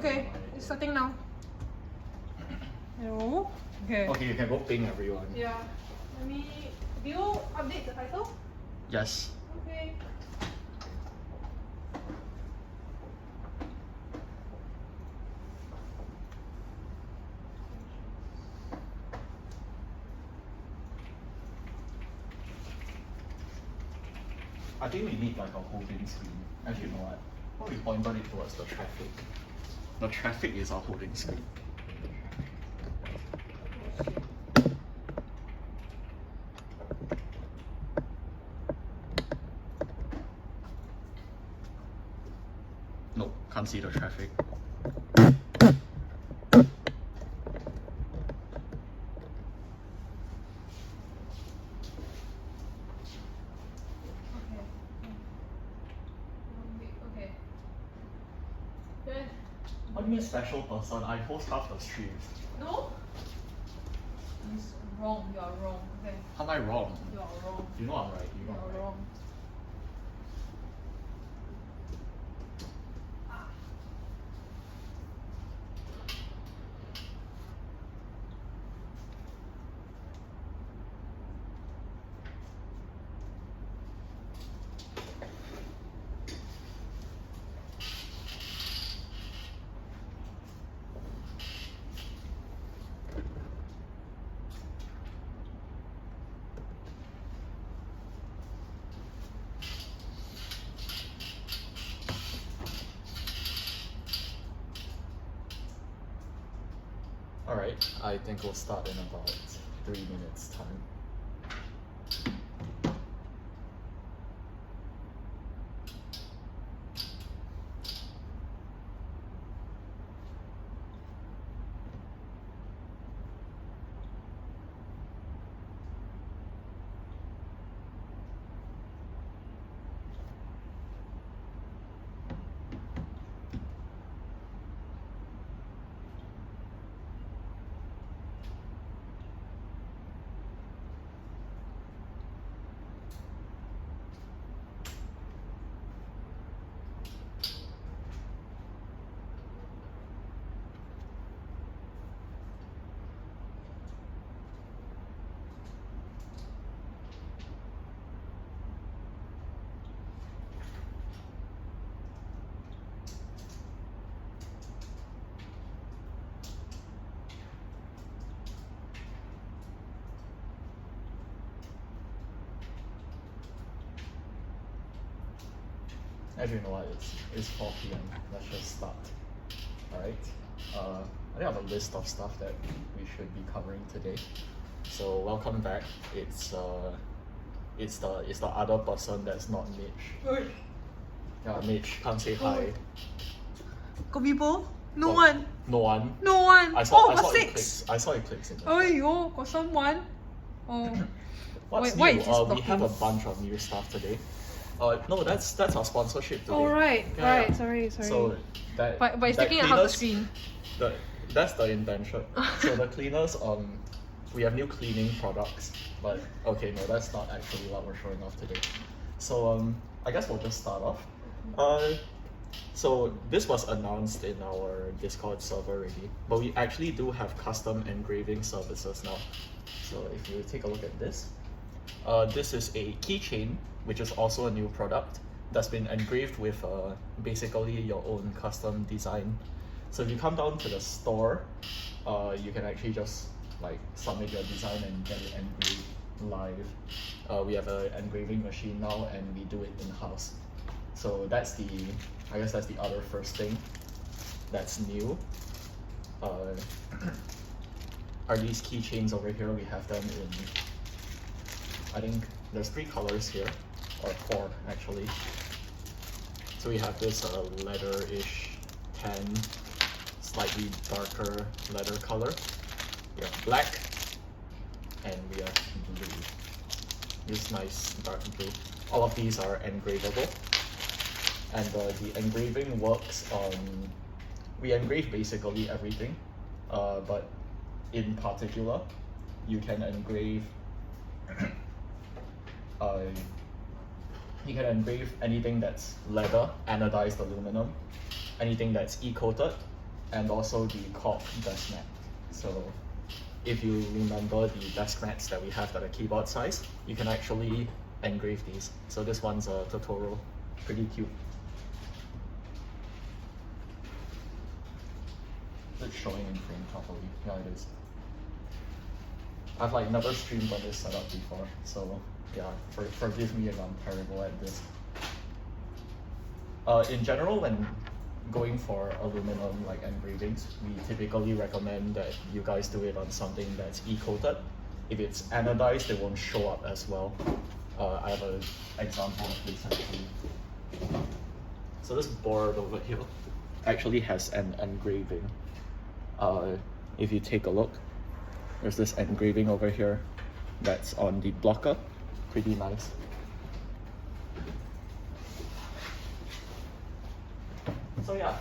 Okay, it's starting now. Hello? Okay. Okay, you can go ping everyone. Yeah. Let me... Do you update the title? Yes. Okay. I think we need like a holding screen. Actually, you know what? What we pointed it towards the traffic. The traffic is our holding screen. No, can't see the traffic. What do you mean special person? I host half the streams. No? It's wrong. You are wrong. Okay. How am I wrong? You are wrong. You know I'm right. You know You I'm are right. wrong. Alright, I think we'll start in about 3 minutes time. Actually, you know what? It's 4 p.m. Let's just start. Alright. I think I have a list of stuff that we should be covering today. So welcome back. It's the other person that's not Mitch. Yeah, Mitch, come say hi. Got people? No Oh, one. No one. No one. I saw got it 6. clicks. I saw it clicks in the Oh, yo, got someone. Oh. What's Why new? is this We have a blocking? bunch of new stuff today. No, that's our sponsorship today. Oh, right. Yeah, Right. yeah. Sorry. So that But it's that taking up half the cleaners- screen. That's the intention. So the cleaners, we have new cleaning products, but okay, no, that's not actually what we're showing off today. So I guess we'll just start off. So this was announced in our Discord server already, but we actually do have custom engraving services now. So if you take a look at this, this is a keychain, which is also a new product that's been engraved with basically your own custom design. So if you come down to the store, you can actually just like submit your design and get it engraved live. We have an engraving machine now, and we do it in-house. So that's I guess that's the other first thing that's new. Are these keychains over here? We have them in, I think there's 3 colors here, or 4 actually. So we have this leather-ish tan, slightly darker leather color. We have black, and we have blue. This nice dark blue. All of these are engravable, and the engraving works on. We engrave basically everything, but in particular, you can engrave. You can engrave anything that's leather, anodized aluminum, anything that's e-coated, and also the cork desk mat. So if you remember the desk mats that we have that are keyboard size, you can actually engrave these. So this one's a Totoro, pretty cute. It's showing in frame properly. Yeah, it is. I've like never streamed on this setup before, so yeah, forgive me if I'm terrible at this. In general, when going for aluminum like engravings, we typically recommend that you guys do it on something that's e-coated. If it's anodized, it won't show up as well. I have an example of this actually. So this board over here actually has an engraving. If you take a look, there's this engraving over here that's on the blocker. Pretty nice. So yeah,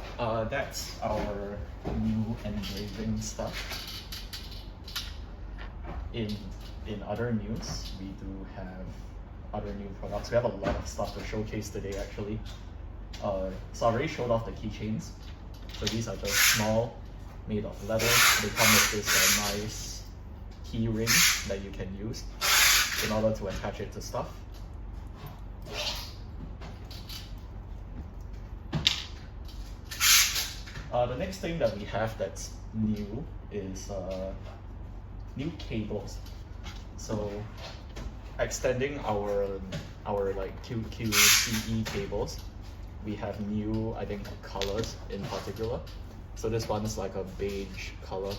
that's our new engraving stuff. In other news, we do have other new products. We have a lot of stuff to showcase today actually. So I already showed off the keychains. So these are just small, made of leather. They come with this nice key ring that you can use in order to attach it to stuff. The next thing that we have that's new is new cables. So extending our like QQCE cables, we have new, I think, colors in particular. So this one is like a beige color.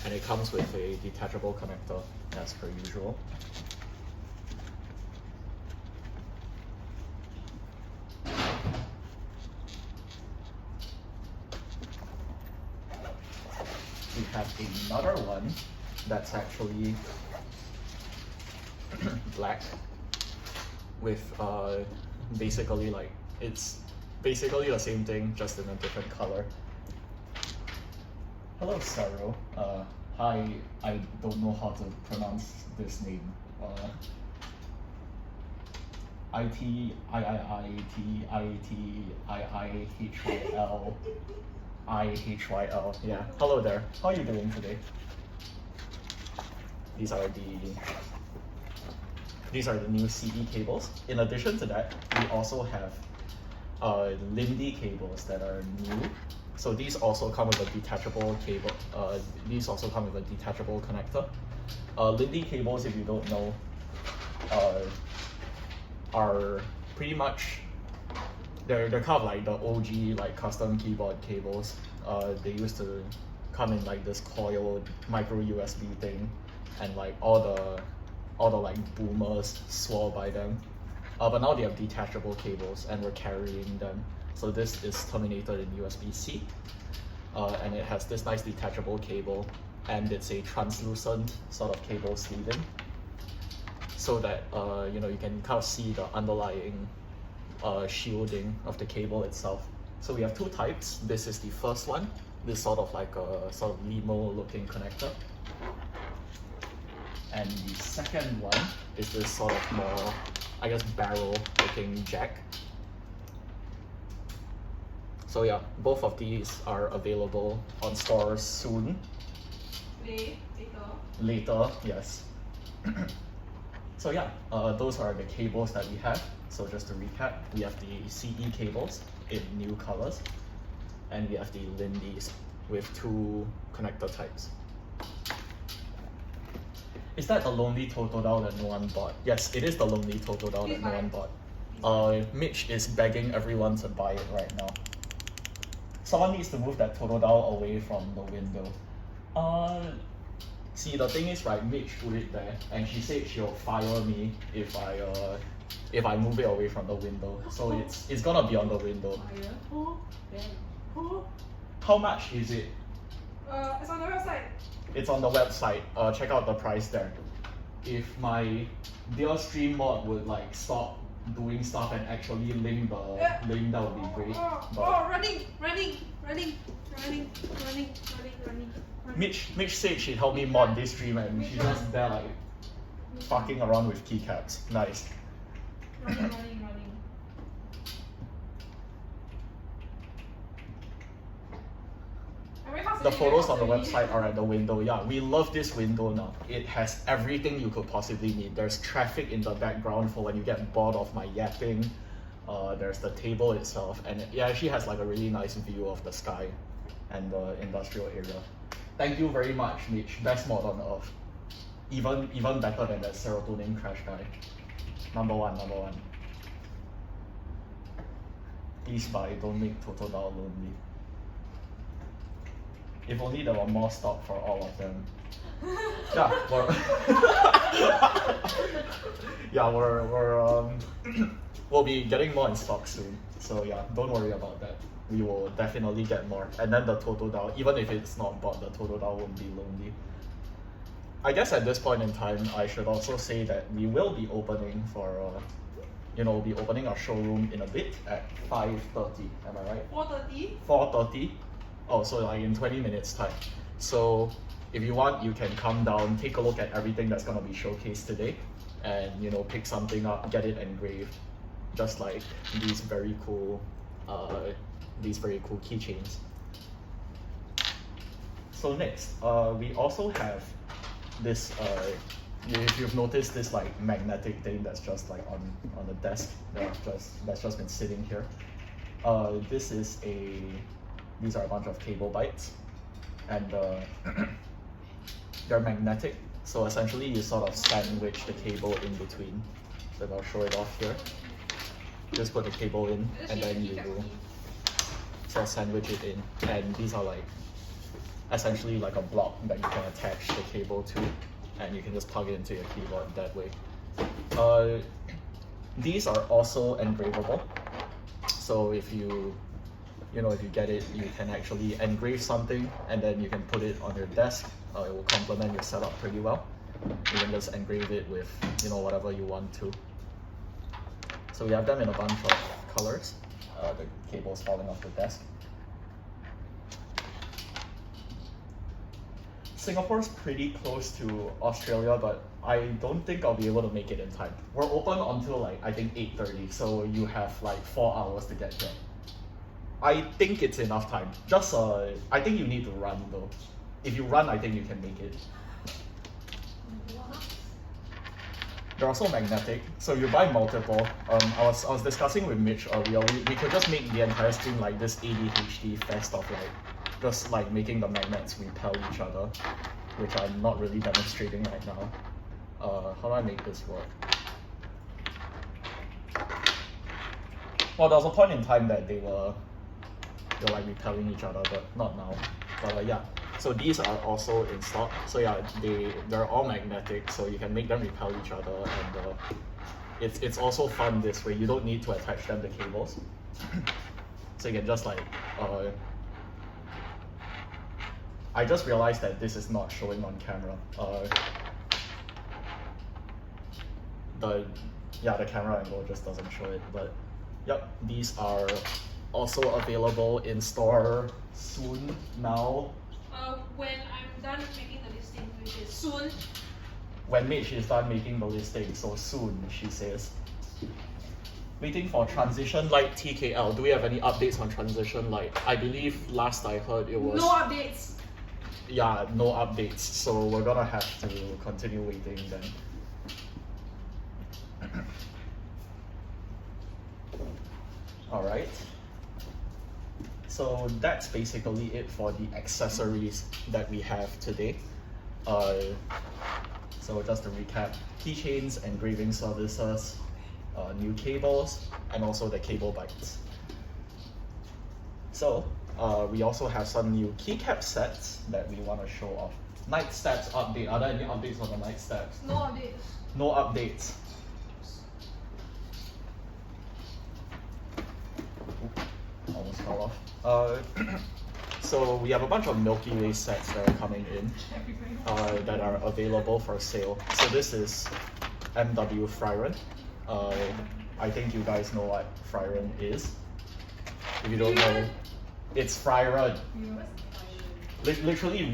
And it comes with a detachable connector as per usual. We have another one that's actually black with basically like, it's basically the same thing, just in a different color. Hello, Saro. Hi, I don't know how to pronounce this name. IHYL. Yeah. Hello there. How are you doing today? These are the new CE cables. In addition to that, we also have Lindy cables that are new. So these also come with a detachable cable. These also come with a detachable connector. Lindy cables, if you don't know, are pretty much, they're kind of like the OG like custom keyboard cables. They used to come in like this coiled micro USB thing, and like all the like boomers swore by them. But now they have detachable cables and we're carrying them. So this is terminated in USB-C, and it has this nice detachable cable, and it's a translucent sort of cable sleeving, so that you know, you can kind of see the underlying shielding of the cable itself. So we have two types. This is the first one, this sort of like a sort of limo looking connector. And the second one is this sort of more, I guess, barrel looking jack. So yeah, both of these are available on stores soon. Later, yes. So yeah, those are the cables that we have. So just to recap, we have the CE cables in new colors, and we have the Lindy's with two connector types. Is that the lonely Totodile that no one bought? Yes, it is the lonely Totodile that no one bought. Mitch is begging everyone to buy it right now. Someone needs to move that Totodile away from the window. See, the thing is, right, Mitch put it there, and she said she'll fire me if I move it away from the window. So it's gonna be on the window. How much is it? It's on the website. It's on the website. Check out the price there. If my dear stream mod would like stop doing stuff and actually link the link, that would be great. Running. Mitch said she'd help me mod this stream, and she's just there like fucking around with keycaps. Nice. Running. the photos on the website are at the window. Yeah, we love this window now. It has everything you could possibly need. There's traffic in the background for when you get bored of my yapping. There's the table itself, and it actually has like a really nice view of the sky and the industrial area. Thank you very much, Mitch. Best mod on earth. Even better than that serotonin crash guy. Number one. Please buy, don't make Total Dao lonely. If only there were more stock for all of them. Yeah, we'll be getting more in stock soon. So yeah, don't worry about that. We will definitely get more. And then the Total Dao, even if it's not bought, the Total Dao won't be lonely. I guess at this point in time, I should also say that we will be opening for, we'll be opening our showroom in a bit at 5:30. Am I right? 4:30. 4:30. Oh, so like in 20 minutes time. So if you want, you can come down, take a look at everything that's gonna be showcased today, and pick something up, get it engraved, just like these very cool keychains. So next, we also have this. If you've noticed this like magnetic thing that's just like on the desk that's just been sitting here. These are a bunch of cable bites, and they're magnetic. So essentially, you sort of sandwich the cable in between. So I'll show it off here. Just put the cable in, and then you sort of sandwich it in. And these are like essentially like a block that you can attach the cable to, and you can just plug it into your keyboard that way. These are also engravable. So if you get it, you can actually engrave something, and then you can put it on your desk. It will complement your setup pretty well. You can just engrave it with whatever you want to. So we have them in a bunch of colors. The cable's falling off the desk. Singapore's pretty close to Australia, but I don't think I'll be able to make it in time. We're open until like I think 8:30, so you have like 4 hours to get here. I think it's enough time. Just I think you need to run though. If you run, I think you can make it. They're also magnetic, so you buy multiple. I was discussing with Mitch earlier. We could just make the entire screen like this ADHD fest of like just like making the magnets repel each other, which I'm not really demonstrating right now. How do I make this work? Well, there was a point in time that they were like repelling each other, but not now. But yeah, so these are also in stock. So yeah, they're all magnetic, so you can make them repel each other, and it's also fun this way. You don't need to attach them to cables, so you can just like. I just realized that this is not showing on camera. The camera angle just doesn't show it, but yep, these are also available in store soon now. When I'm done making the listing, which is soon. When Mitch is done making the listing, so soon, she says. Waiting for Transition Light TKL. Do we have any updates on Transition Light? I believe last I heard it was... No updates. Yeah, no updates. So we're gonna have to continue waiting then. Alright. So that's basically it for the accessories that we have today. So just to recap, keychains, engraving services, new cables, and also the cable bites. So we also have some new keycap sets that we want to show off. Night steps update. Are there any updates on the night steps? No updates. No updates. Almost fell off. So we have a bunch of Milky Way sets that are coming in that are available for sale. So this is MW Fryron. I think you guys know what Fryron is. If you don't know, it's Fryron. Literally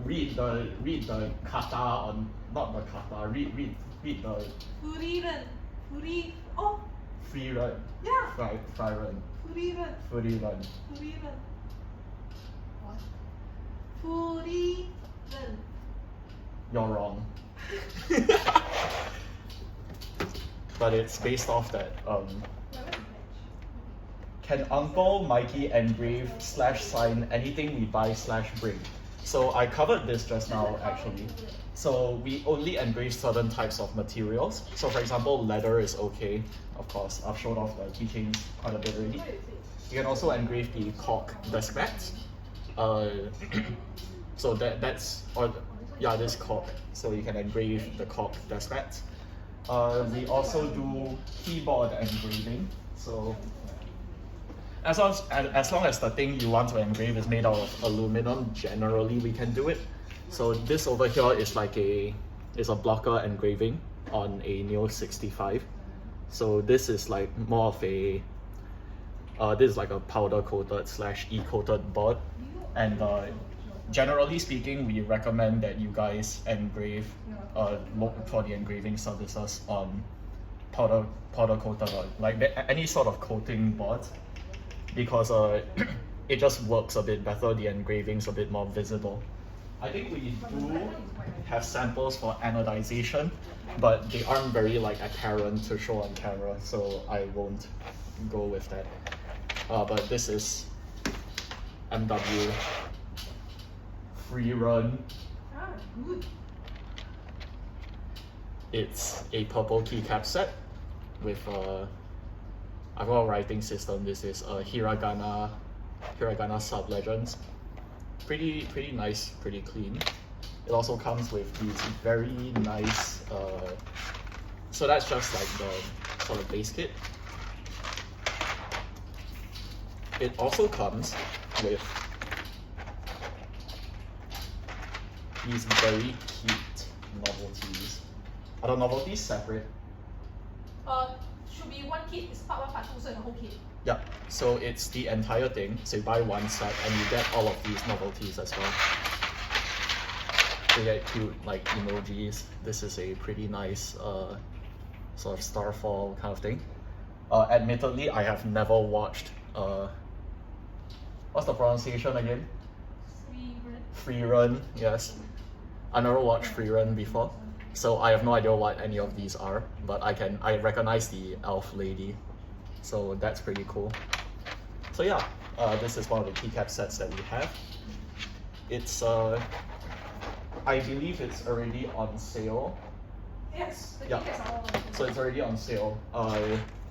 read the kata on, not the kata. Read the. Furiren. Fryron. Yeah. Fryron. Furiren. Furiron. Furiren. What? Puri. You're wrong. But it's based off that can Uncle Mikey engrave / sign anything we buy / bring? So I covered this just now actually. So we only engrave certain types of materials. So for example, leather is okay. Of course, I've showed off the keychains quite a bit already. You can also engrave the cork desk mats. So that's this cork. So you can engrave the cork desk mats. We also do keyboard engraving. So as long as the thing you want to engrave is made out of aluminum, generally we can do it. So this over here is like a blocker engraving on a Neo 65. So this is like more of a this is like a powder coated / e-coated board, and generally speaking, we recommend that you guys engrave look for the engraving services on powder coated or like any sort of coating board, because it just works a bit better. The engraving's a bit more visible. I think we do have samples for anodization, but they aren't very like apparent to show on camera, so I won't go with that. But this is MW free run. Good. It's a purple keycap set with I've got a writing system. This is hiragana sub legends. Pretty nice, pretty clean. It also comes with these very nice so that's just like the sort of base kit. It also comes with these very cute novelties. Are the novelties separate? Should be one kit. It's part 1, part 2, so the whole kit. Yeah, so it's the entire thing. So you buy one set and you get all of these novelties as well. You get cute like emojis. This is a pretty nice sort of starfall kind of thing. Admittedly, I have never watched what's the pronunciation again? Free Run, yes. I never watched Free Run before, so I have no idea what any of these are, but I recognize the elf lady, so that's pretty cool. So yeah, this is one of the keycap sets that we have. It's I believe it's already on sale. Yes, the Yeah. keycaps are all on sale. So it's already on sale.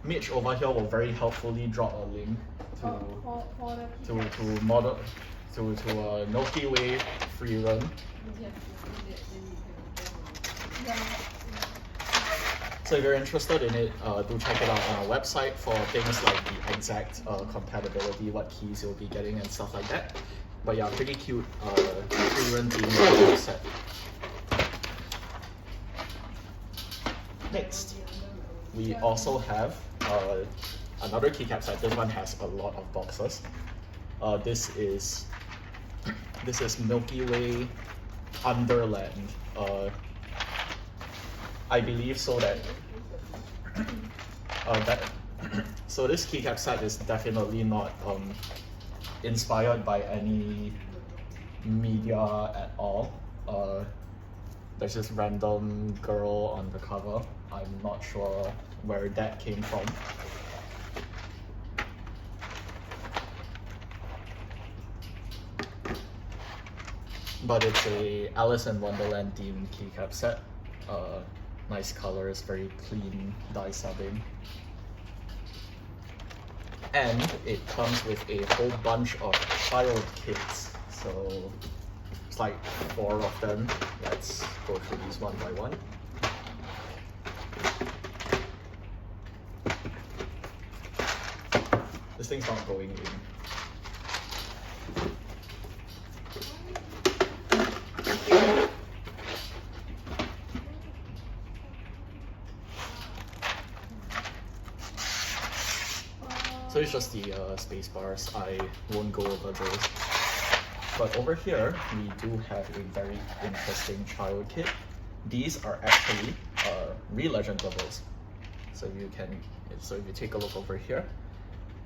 Mitch over here will very helpfully drop a link to Milky Way free run. So if you're interested in it, do check it out on our website for things like the exact compatibility, what keys you'll be getting and stuff like that. But yeah, pretty cute free run themed set. Next, we also have another keycap set. This one has a lot of boxes. This is Milky Way Underland. I believe so that so this keycap set is definitely not inspired by any media at all. There's this random girl on the cover. I'm not sure where that came from. But it's a Alice in Wonderland themed keycap set. Nice colors, very clean die subbing. And it comes with a whole bunch of child kits. So it's like 4 of them. Let's go through these one by one. This thing's not going in. So it's just the space bars. I won't go over those. But over here, we do have a very interesting child kit. These are actually re-legend levels. So if you take a look over here,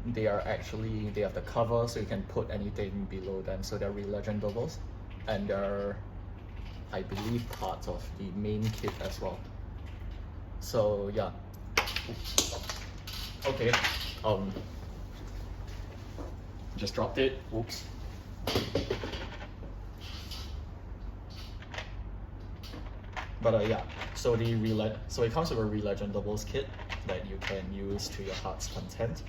they have the cover, so you can put anything below them. So they're re-legend levels. and they're, I believe, part of the main kit as well. So yeah. Okay. Just dropped it. Oops. But yeah, so it comes with a Relegendables kit that you can use to your heart's content.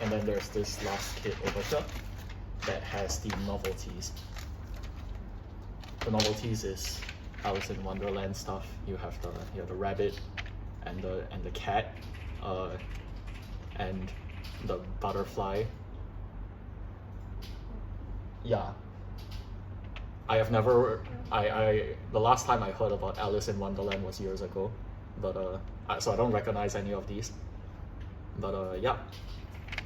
And then there's this last kit over here that has the novelties. The novelties is Alice in Wonderland stuff. You have the rabbit and the cat, and the butterfly. Yeah. I have never. The last time I heard about Alice in Wonderland was years ago, but so I don't recognize any of these. But yeah,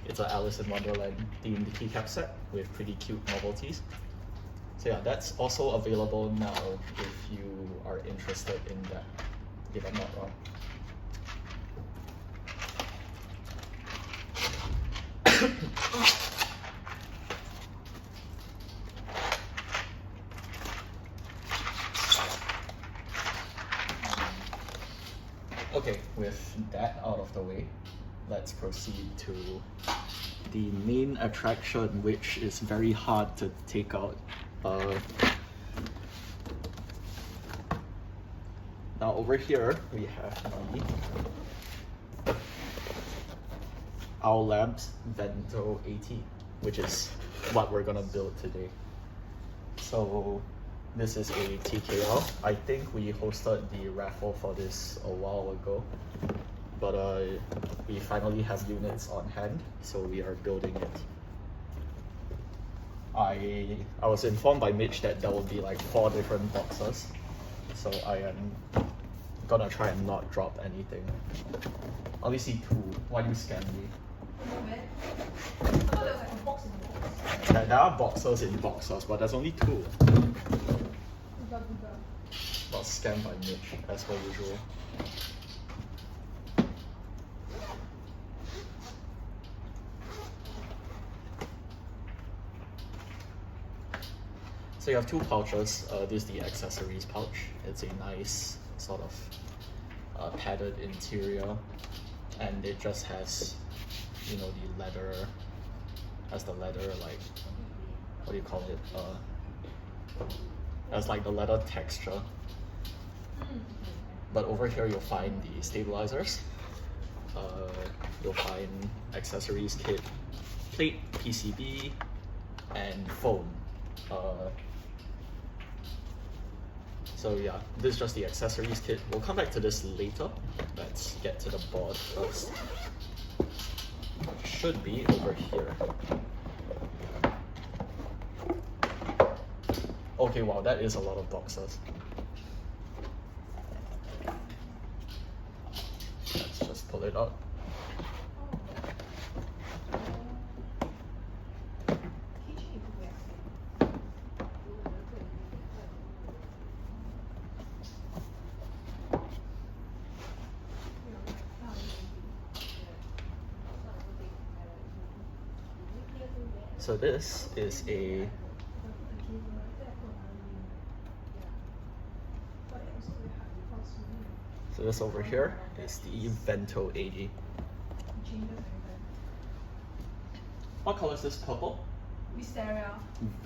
it's an Alice in Wonderland themed keycap set with pretty cute novelties. So yeah, that's also available now if you are interested in that, if I'm not wrong. Okay, with that out of the way, let's proceed to the main attraction, which is very hard to take out. Now over here we have our lab's Vento80, which is what we're gonna build today. So this is a TKL. I think we hosted the raffle for this a while ago, but we finally have units on hand, so we are building it. I was informed by Mitch that there will be like 4 different boxes, so I am gonna try and not drop anything. I only see 2. Why do you scan me? I thought there was like a box in the box. Yeah, there are boxes in boxes, but there's only 2. Not scanned by Mitch, as per usual. So you have 2 pouches. This is the accessories pouch. It's a nice sort of padded interior, and it just has, you know, the leather, like, what do you call it? As like the leather texture. But over here you'll find the stabilizers. You'll find accessories kit, plate, PCB, and foam. So yeah, this is just the accessories kit. We'll come back to this later. Let's get to the board first. Should be over here. Okay, wow, that is a lot of boxes. Let's just pull it out. So this is a So this over here is the Vento80. What color is this? Purple? Wisteria.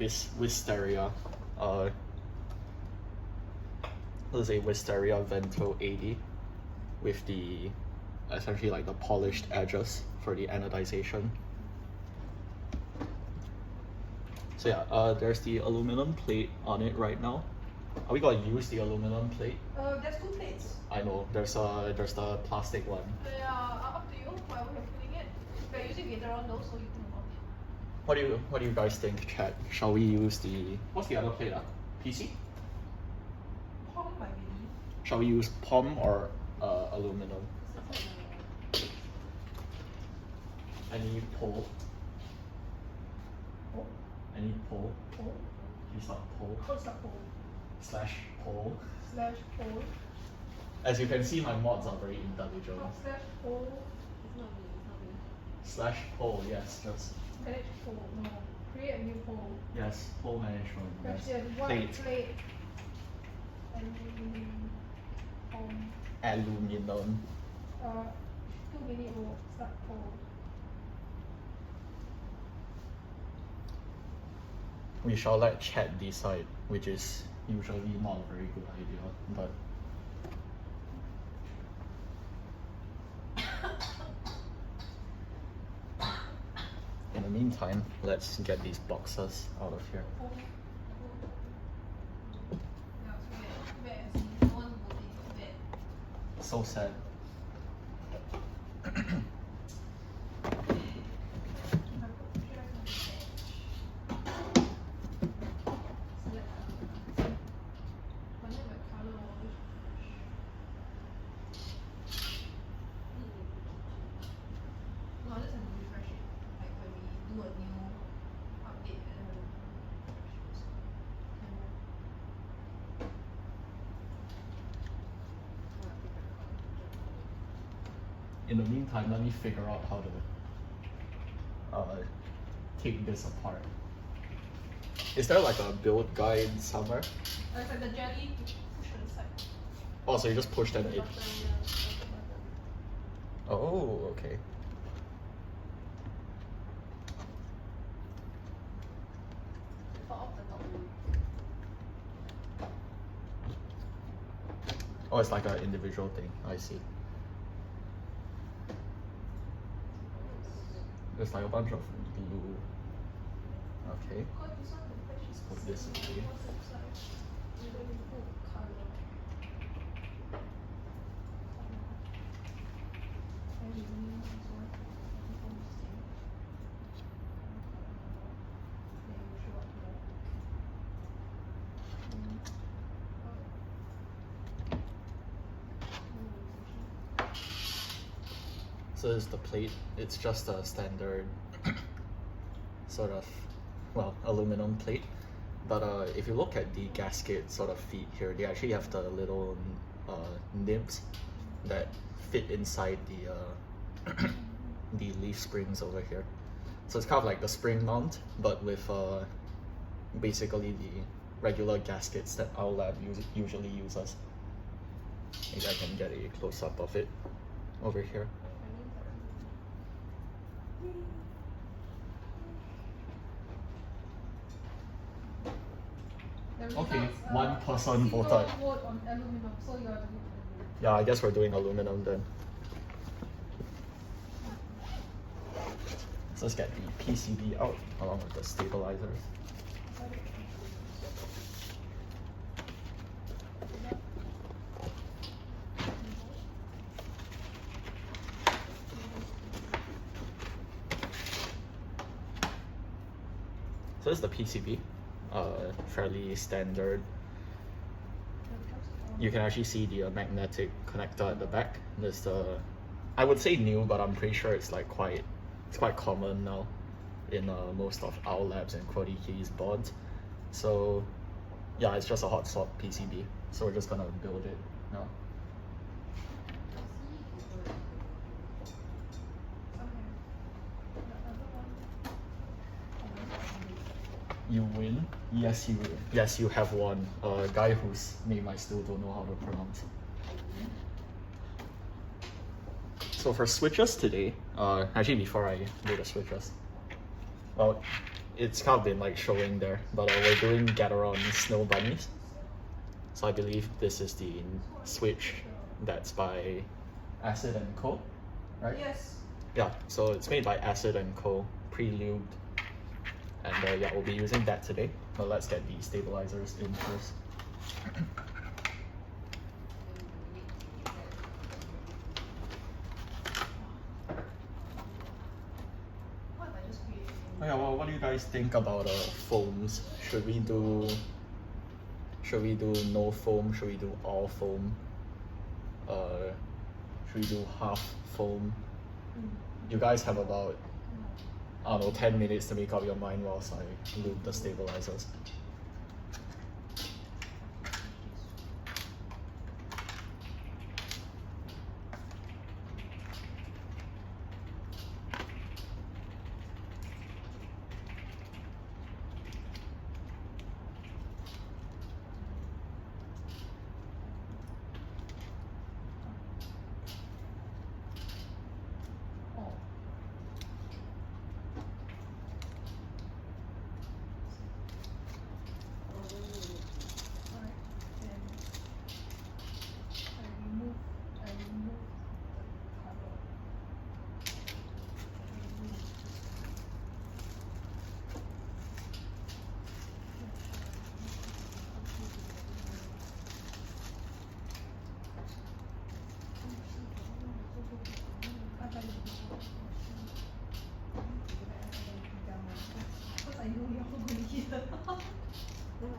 Wisteria. This is a Wisteria Vento80 with the essentially like the polished edges for the anodization. So yeah, there's the aluminum plate on it right now. Are we gonna use the aluminum plate? There's 2 plates. I know. There's the plastic one. Yeah, up to you. Whatever you're putting it. We're using Gateron though, so you think about it. What do you guys think, chat? Shall we use the what's the other plate? PC? Palm, I believe. Shall we use POM or aluminum? Any pole? Pole? Any pole? Pole? Please not pole. What's that pole? Slash pole. Slash pole. As you can see, my mods are very intelligent. Slash pole. Slash pole, yes, just. Manage pole, no. Create a new hole. Yes, hole management. Yes. Question, what Plate. plate? Aluminum. Aluminum. 2-minute roll, start hole. We shall let chat decide, which is usually not a very good idea, but in the meantime, let's get these boxes out of here. Yeah, too bad as in no one's voting, too bad. So sad. In the meantime, let me figure out how to take this apart. Is there like a build guide somewhere? It's like the jelly, you push to the side. Oh, so you just push them The in. button, yeah, the button. Oh, okay. Fall off the top. Oh, it's like an individual thing. I see. There's like a bunch of glue. Okay. Let's put this away. So this is the plate. It's just a standard sort of, well, aluminum plate. But if you look at the gasket sort of feet here, they actually have the little nibs that fit inside the the leaf springs over here. So it's kind of like the spring mount, but with basically the regular gaskets that our lab usually uses. Maybe I can get a close-up of it over here. Okay, one person voted. Vote on aluminum, so you are the vote. Yeah, I guess we're doing aluminum then. So let's get the PCB out along with the stabilizers. So this is the PCB, fairly standard. You can actually see the magnetic connector at the back. There's the, I would say new, but I'm pretty sure it's like quite common now in most of our labs and QWERTYKEY's boards. So yeah, it's just a hot swap PCB. So we're just gonna build it now. You win. Yes, you have won. A guy whose name I still don't know how to pronounce. So for switches today, actually before I do the switches, well, it's kind of been like showing there, but we're doing Gateron Snow Bunnies. So I believe this is the switch that's by Acid & Co, right? Yes. Yeah, so it's made by Acid & Co, pre-lubed. And yeah, we'll be using that today. But let's get the stabilizers in first. Oh yeah, well, what do you guys think about foams? Should we do no foam? Should we do all foam? Should we do half foam? You guys have about, I don't know, 10 minutes to make up your mind whilst I lube the stabilizers. What?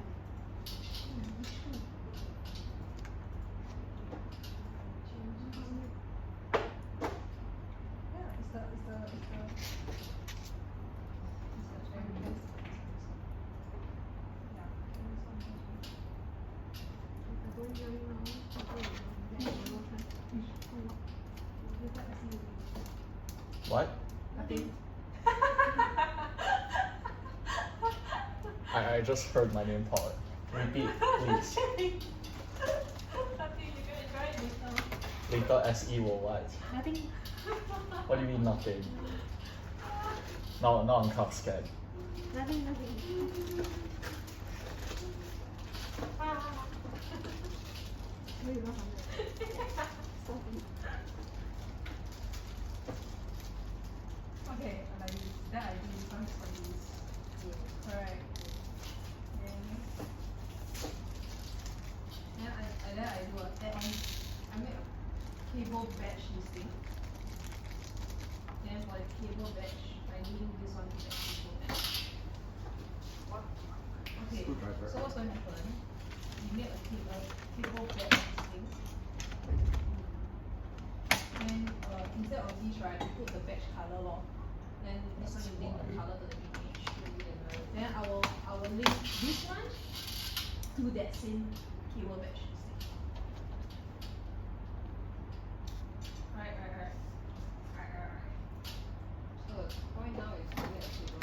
Nothing. I just heard my name called. Repeat, please. Nothing, you're gonna try it later. Later SE will what? Nothing. What do you mean nothing? Now I'm kind of scared. Nothing. Wait, not Okay, I like this. Then I do some for this. Correct. Then I do a add-on. I make a cable batch this thing. Then for the cable batch, I link this one to that cable batch. Okay, Screwdriver. so what's going to happen? You make a cable batch this thing. Then instead of this, right, you put the batch color lor. Then this one you link the color to the image. Then I will link this one to that same cable batch. Right. So the point now is to get a cable.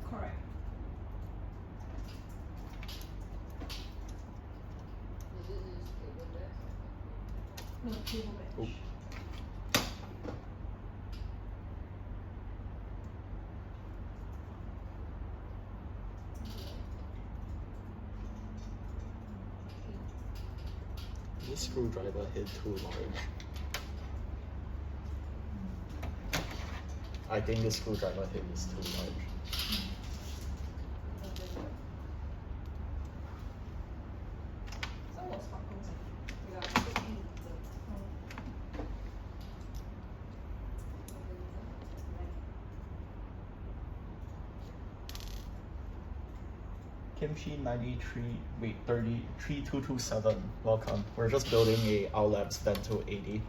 Correct. Is it this cable there? No, cable batch. Oop. This screwdriver hit too large. I think this screwdriver hit is too large. Some more sparkles. Yeah, I think Kimchi 93, wait, 3227. Welcome. We're just building a Our Labs Vento80.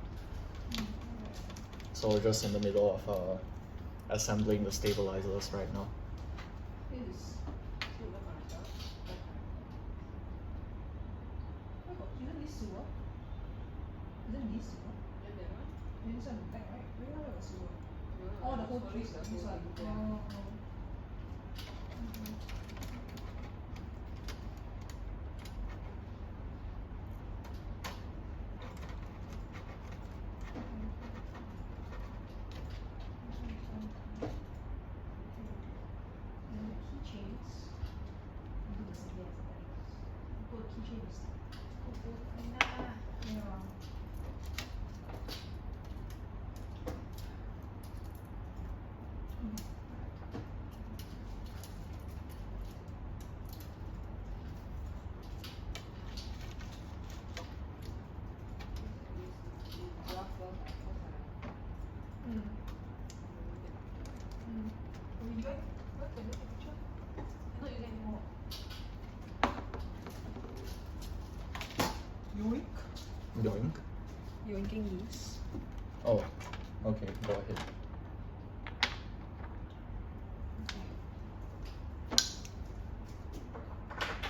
So we're just in the middle of assembling the stabilizers right now. This is silver marker. Where got? Isn't this silver? Isn't this silver? and that one? Then this one black, right? Where got silver? No, Oh, the I whole just piece. follow This the one. whole thing. Oh. Yoink. Yoink. Yoinking these. Oh, okay, go ahead.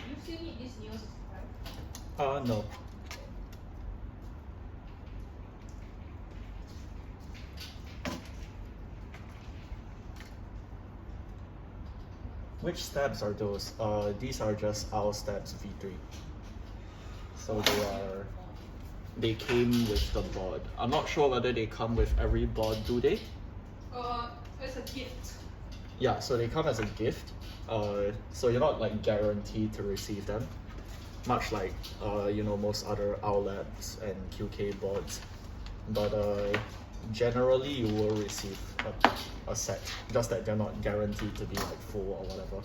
You still need this Neo 65? No. Which stabs are those? These are just our stabs V3. So they came with the board. I'm not sure whether they come with every board, do they? It's a gift. Yeah, so they come as a gift. So you're not like guaranteed to receive them. Much like most other Our Labs and QK boards. But generally you will receive a set. Just that they're not guaranteed to be like full or whatever.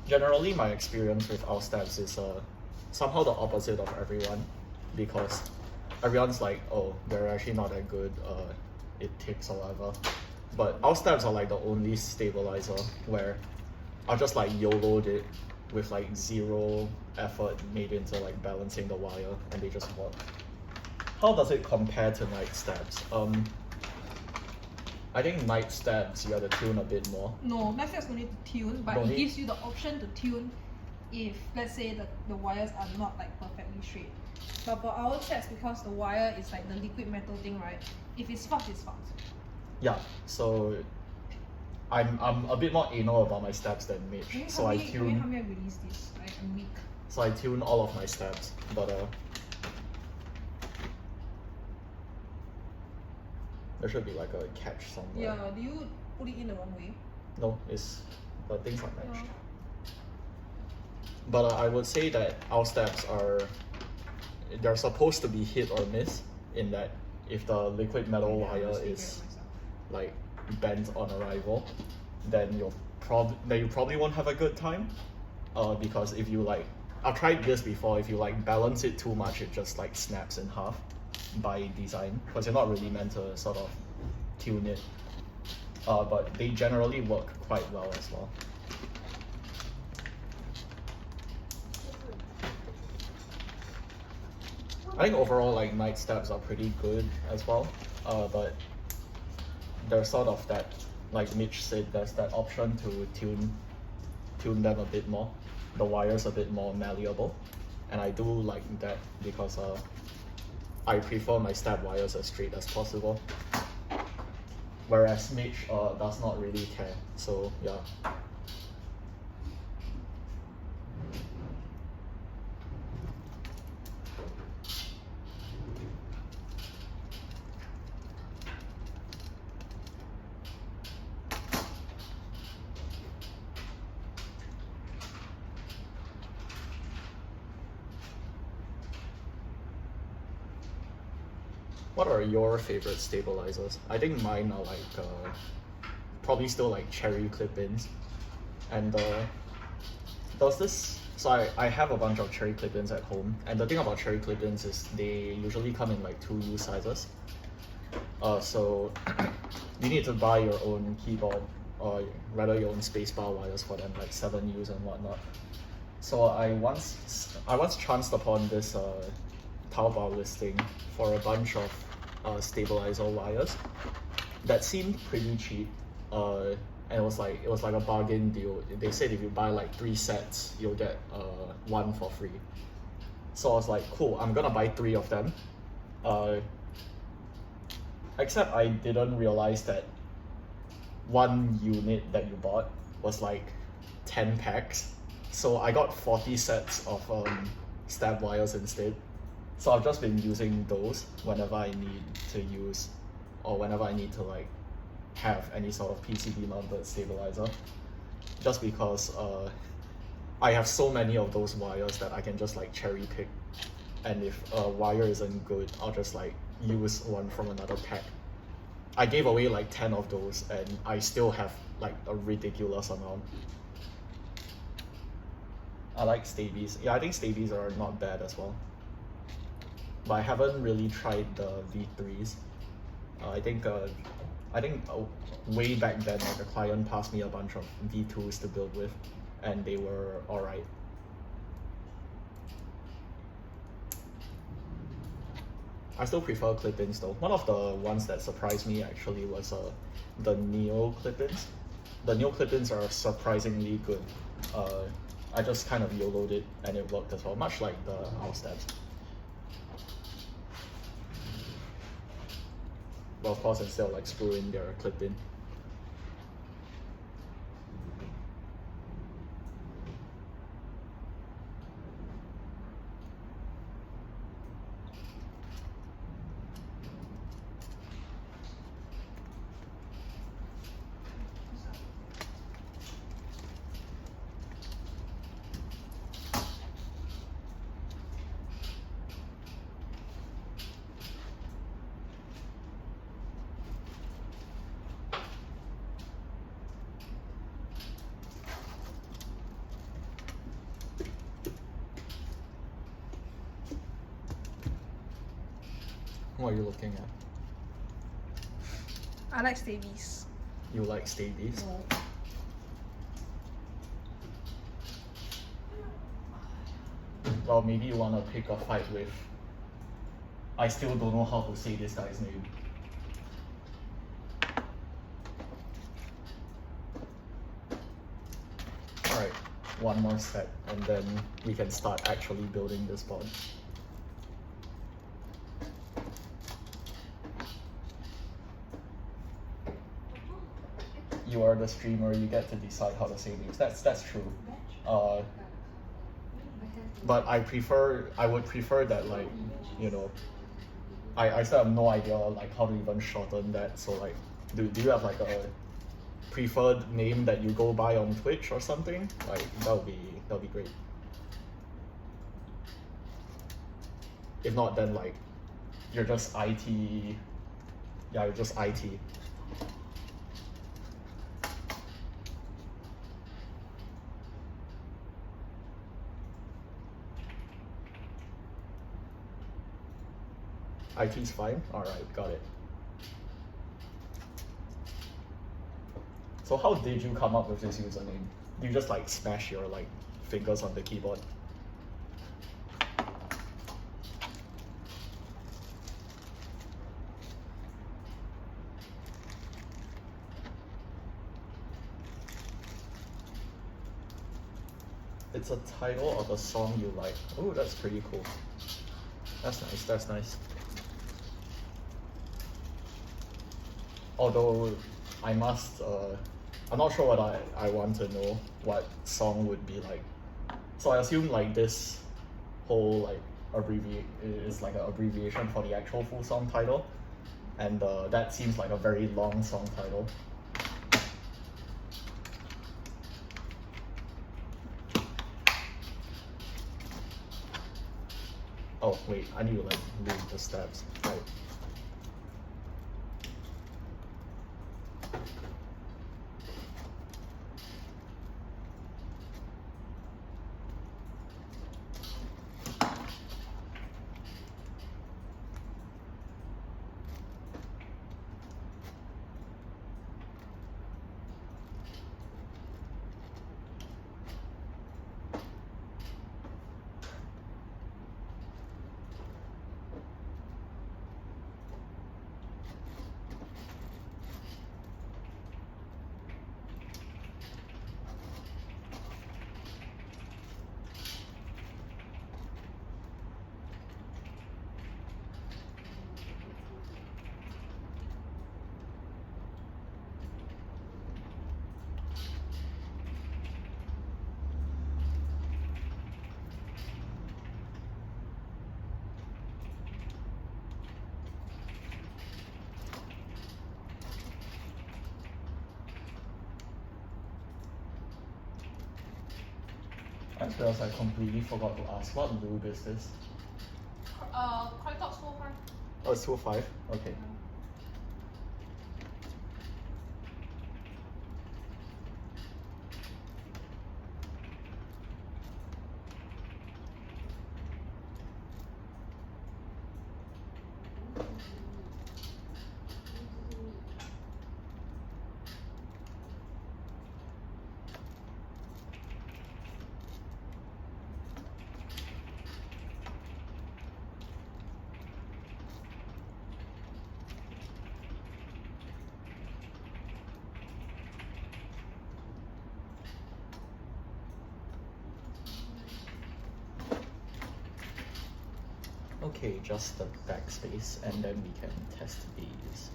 Generally, my experience with our stabs is somehow the opposite of everyone, because everyone's like, oh, they're actually not that good. it takes saliva. But our stabs are like the only stabilizer where I'll just like YOLO'd it with like zero effort made into like balancing the wire, and they just work. How does it compare to night stabs? I think night stabs you have to tune a bit more. No, night stabs don't need to tune, but Don't it need? gives you the option to tune if, let's say, the wires are not like perfectly straight. But for our stabs, because the wire is like the liquid metal thing, right? If it's fucked, it's fucked. Yeah, so I'm a bit more anal about my stabs than Mitch. Can you So help I me, can you tune help me release this? I'm weak. so I tune all of my stabs, but there should be like a catch somewhere. Yeah, do you put it in the wrong way? No, it's the things are matched. Yeah. But I would say that our stabs they're supposed to be hit or miss, in that if the liquid metal Yeah, I'll wire just figure it is myself. like bent on arrival, then you probably won't have a good time. Because if you like, I've tried this before, if you like balance it too much, it just like snaps in half by design, because you're not really meant to sort of tune it. But they generally work quite well as well. I think overall like night stabs are pretty good as well, but there's sort of that, like Mitch said, there's that option to tune them a bit more, the wires a bit more malleable, and I do like that because I prefer my stab wires as straight as possible, whereas Mitch does not really care, so yeah. What are your favorite stabilizers? I think mine are like probably still like cherry clip-ins, and does this? So I have a bunch of cherry clip-ins at home, and the thing about cherry clip-ins is they usually come in like 2U sizes. So you need to buy your own keyboard, or rather your own spacebar wires for them, like 7Us and whatnot. So I once chanced upon this Taobao listing for a bunch of stabilizer wires that seemed pretty cheap, and it was like a bargain deal. They said if you buy like 3 sets, you'll get one for free. So I was like, cool, I'm gonna buy 3 of them. Except I didn't realize that one unit that you bought was like 10 packs. So I got 40 sets of stab wires instead. So I've just been using those whenever I need to use, or whenever I need to like have any sort of PCB mounted stabilizer, just because I have so many of those wires that I can just like cherry pick, and if a wire isn't good, I'll just like use one from another pack. I gave away like 10 of those and I still have like a ridiculous amount. I like stabies. Yeah, I think stabies are not bad as well. But I haven't really tried the V3s. I think way back then, like a client passed me a bunch of V2s to build with, and they were alright. I still prefer clip-ins though. One of the ones that surprised me actually was the Neo clip-ins. The Neo clip-ins are surprisingly good. I just kind of YOLO'd it and it worked as well, much like the house stabs. But of course, instead of like screwing their clip in. What are you looking at? I like stabies. You like stabies? No. Well, maybe you wanna pick a fight with. I still don't know how to say this guy's name. Alright, one more step, and then we can start actually building this board. You are the streamer, you get to decide how to say names. That's true. But I would prefer that, like, you know, I still have no idea like how to even shorten that. So like, do you have like a preferred name that you go by on Twitch or something? Like that'll be great. If not, then like you're just IT. Yeah, you're just IT. IT's fine? Alright, got it. So how did you come up with this username? You just like smash your like fingers on the keyboard? It's a title of a song you like. Oh, that's pretty cool. That's nice, that's nice. Although I must, I'm not sure what I want to know what song would be like. So I assume like this whole like is like an abbreviation for the actual full song title, and that seems like a very long song title. Oh wait, I need to like move the steps. Right. I realized I completely forgot to ask, what lube is this? Critox 4 Oh, it's 205? Okay. Okay, just the backspace, and then we can test these.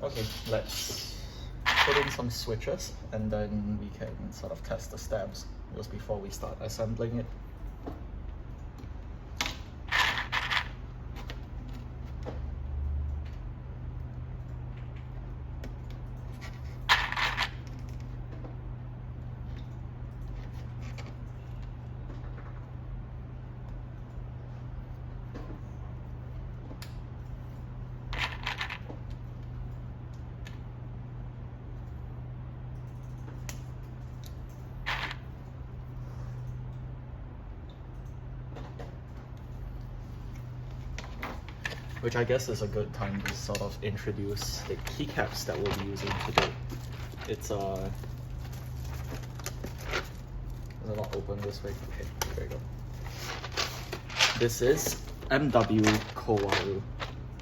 Okay, let's put in some switches, and then we can sort of test the stabs just before we start assembling it. which I guess is a good time to sort of introduce the keycaps that we'll be using today. It's does it not open this way? Okay, there you go. This is MW Kaworu.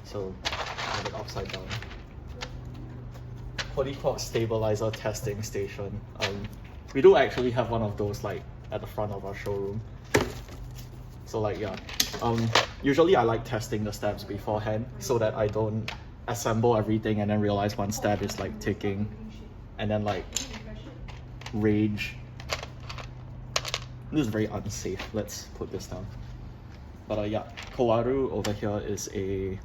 So I have it upside down. Polypop stabilizer testing station. We do actually have one of those like at the front of our showroom. So like yeah, usually I like testing the steps beforehand so that I don't assemble everything and then realize one step is like ticking and then like rage. This is very unsafe. Let's put this down. But yeah, Kaworu over here is it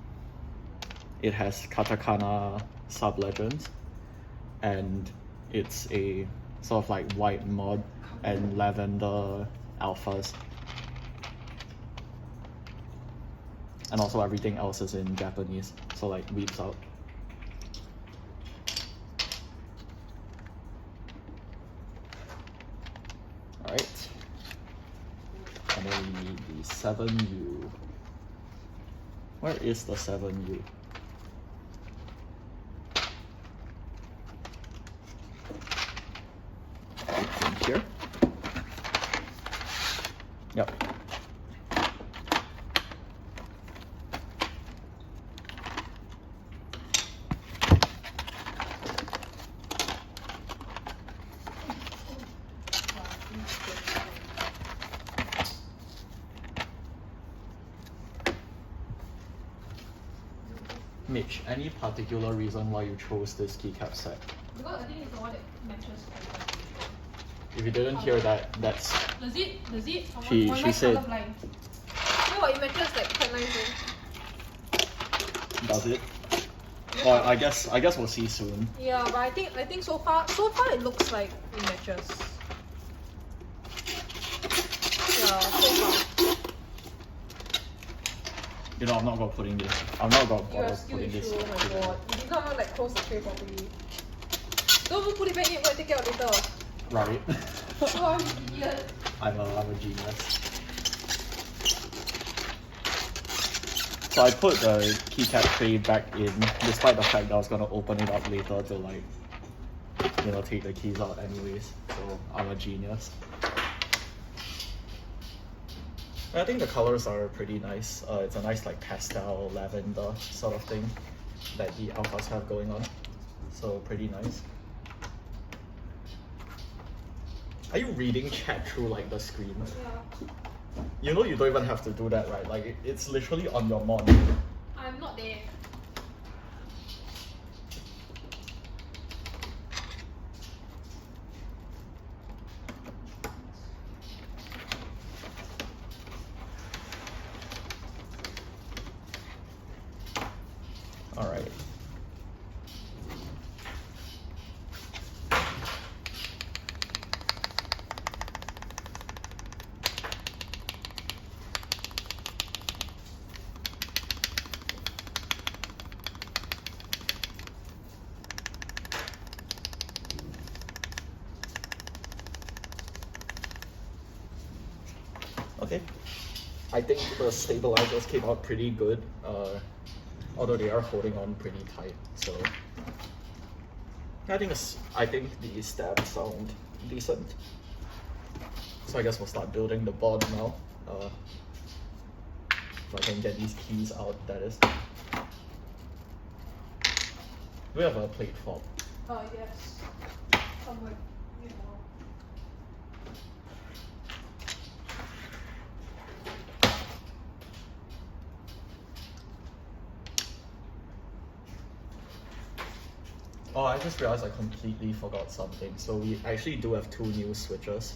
has katakana sub-legends and it's a sort of like white mod and lavender alphas. And also everything else is in Japanese, so like weeps out. Alright. And then we need the 7U. Where is the 7U? In here? Yep. Mitch, any particular reason why you chose this keycap set? Because I think it's the one that matches everything. If you didn't hear that, that's Does it? Does it? She said- colorblind. No, it matches like quite nice though. does it. Well, I guess we'll see soon. Yeah, but I think so far it looks like it matches. Yeah, so far. You know, I'm not gonna putting this. I'm not gonna You are bother still putting this. issue, oh my god. You did not even like close the tray properly. Don't even put it back in, go and take it out later. Right. Oh, I'm an idiot. I'm a genius. So I put the keycap tray back in, despite the fact that I was gonna open it up later to like, you know, take the keys out anyways. So I'm a genius. I think the colors are pretty nice. It's a nice like pastel lavender sort of thing that the alphas have going on. So pretty nice. Are you reading chat through like the screen? Yeah. You know you don't even have to do that, right? Like it's literally on your monitor. I'm not there. All right. Okay. I think the stabilizers came out pretty good. Although they are holding on pretty tight, so I think the stabs sound decent. So I guess we'll start building the board now. If I can get these keys out, that is. Do we have a plate fob? Yes. Somewhere. You know. Oh, I just realized I completely forgot something. So we actually do have 2 new switches.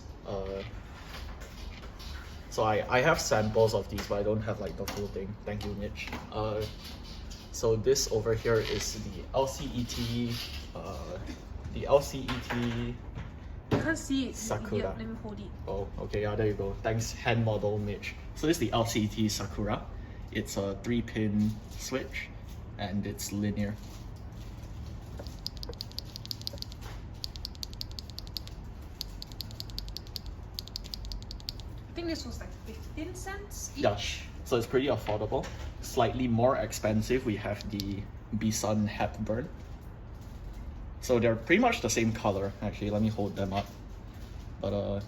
So I have samples of these, but I don't have like the full thing. Thank you, Mitch. So this over here is the LCET, I can't see it. Sakura. Yeah, let me hold it. Oh, okay, yeah, there you go. Thanks, hand model Mitch. So this is the LCET Sakura. It's a 3-pin switch, and it's linear. I think this was like 15 cents each. Yeah, so it's pretty affordable. slightly more expensive, we have the Bison Hepburn. So they're pretty much the same color. Actually, let me hold them up. But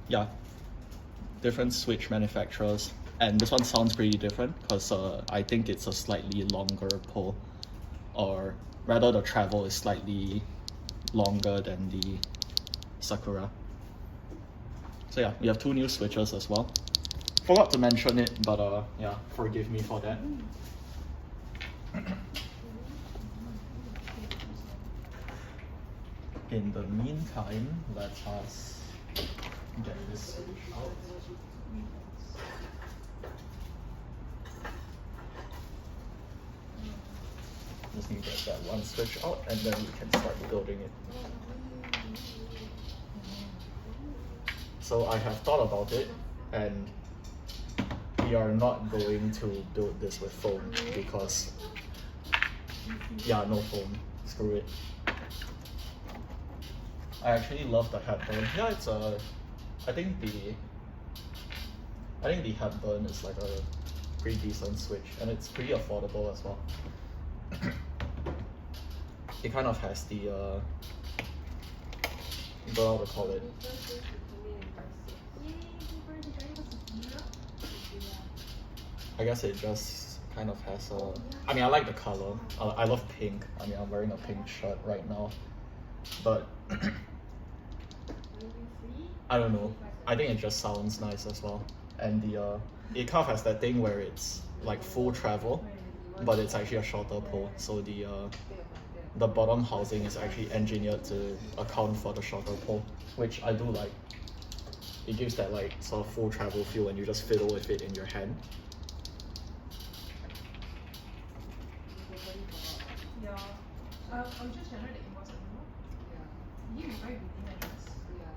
yeah, different switch manufacturers, and this one sounds pretty different because I think it's a slightly longer pull, or rather the travel is slightly longer than the Sakura. So yeah, we have 2 new switches as well. Forgot to mention it, but yeah, forgive me for that. In the meantime, let us get this switch out. Just need to get that one switch out, and then we can start building it. So I have thought about it, and we are not going to build this with foam because, yeah, no foam. Screw it. I actually love the Hepburn. Yeah, it's I think the Hepburn is like a pretty decent switch, and it's pretty affordable as well. It kind of has the I don't know how to call it. I guess it just kind of has a. I mean, I like the color. I love pink. I mean, I'm wearing a pink shirt right now, but I don't know. I think it just sounds nice as well, and the it kind of has that thing where it's like full travel, but it's actually a shorter pull. So the bottom housing is actually engineered to account for the shorter pull, which I do like. It gives that like sort of full travel feel when you just fiddle with it in your hand. Yeah. I'll just generate the invoice anymore. Yeah. You reply within address. Yeah.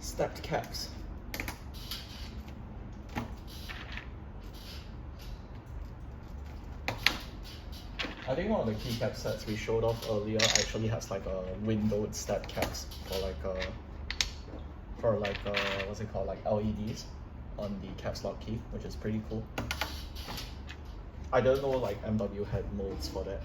Stepped caps. I think one of the keycap sets we showed off earlier actually has like a windowed step caps for what's it called, like LEDs on the caps lock key, which is pretty cool. I don't know like MW had molds for that.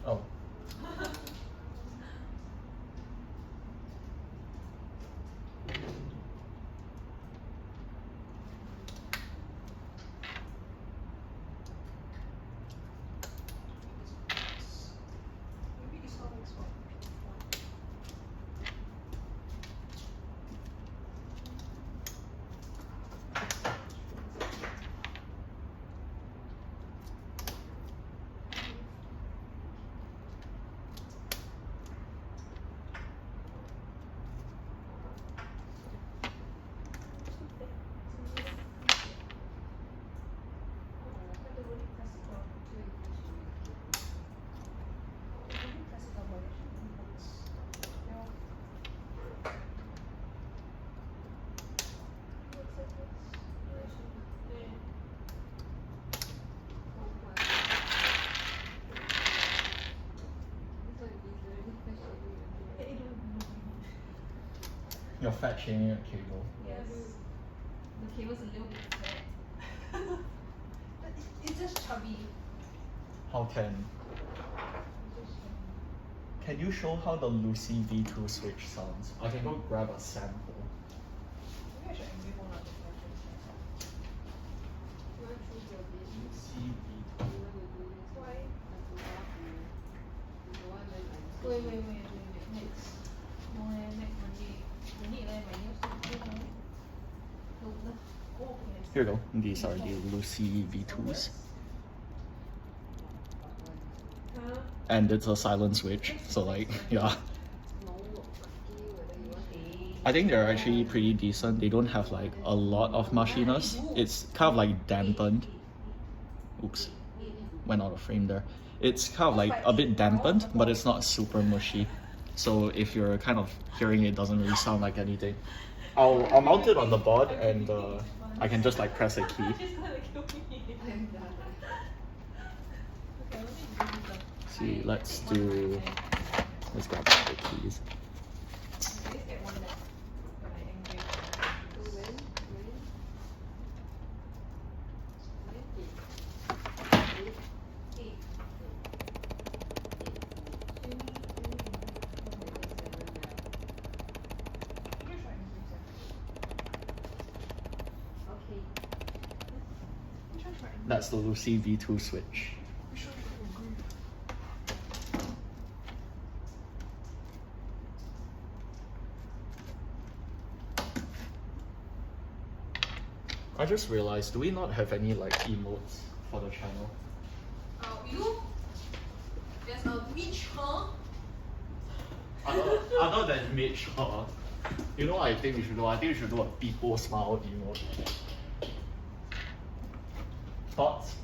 Oh. You're fat shaming a cable. Yes. The cable's a little bit fat. But it's just chubby. How can? Can you show how the Lucy V2 switch sounds? I can go grab a sample. Maybe I should engrave one of the versions. You want to choose your bit? Lucy V2. You want to do this? Why? I forgot to. You don't want then I just Wait. Next. No, next Monday. We need my nails to do now. Oh, okay. Here you go. These are the Lucy V2s. Huh? And it's a silent switch, so like, yeah. no lucky whether you want to. I think they're actually pretty decent. They don't have like a lot of mushiness. It's kind of like dampened. Oops, went out of frame there. It's kind of like a bit dampened, but it's not super mushy. So if you're kind of hearing it, doesn't really sound like anything. I'll mount it on the board and I can just like press a key. She's gonna kill me. I'm done. Okay, let me do this. See, let's grab the keys. At least get one left when I engrave. So when? Eight. You just try and engrave separately. Okay. You try and engrave. That's the Lucy V2 switch. You should try and engrave. I just realized, do we not have any like emotes for the channel? You? There's a witch, huh? Other than Mitch, you know what I think we should do? I think we should do a people smile emote. Thoughts?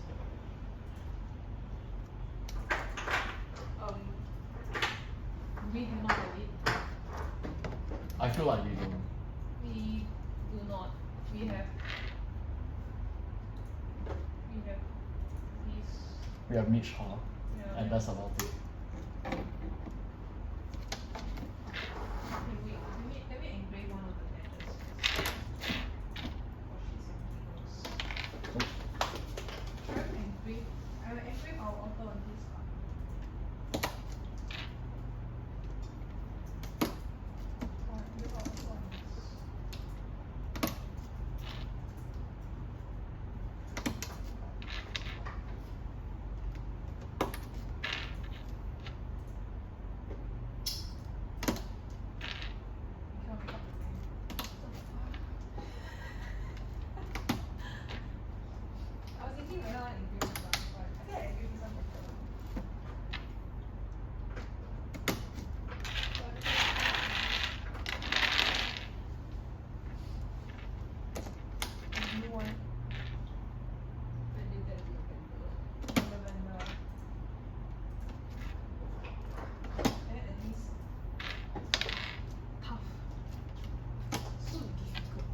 We do not have it. I feel like we don't. We do not. We have these. We have Mitch, Yeah. and that's about it. Okay, wait. Let me engrave one of the edges. Or she's something else. I will engrave our author on this card. Or engrave our author on this. We cannot make up the name. I was thinking whether I engrave this one, but I think I engrave this one better. The blue one, I think that's November. lavender. And at least tough. So difficult.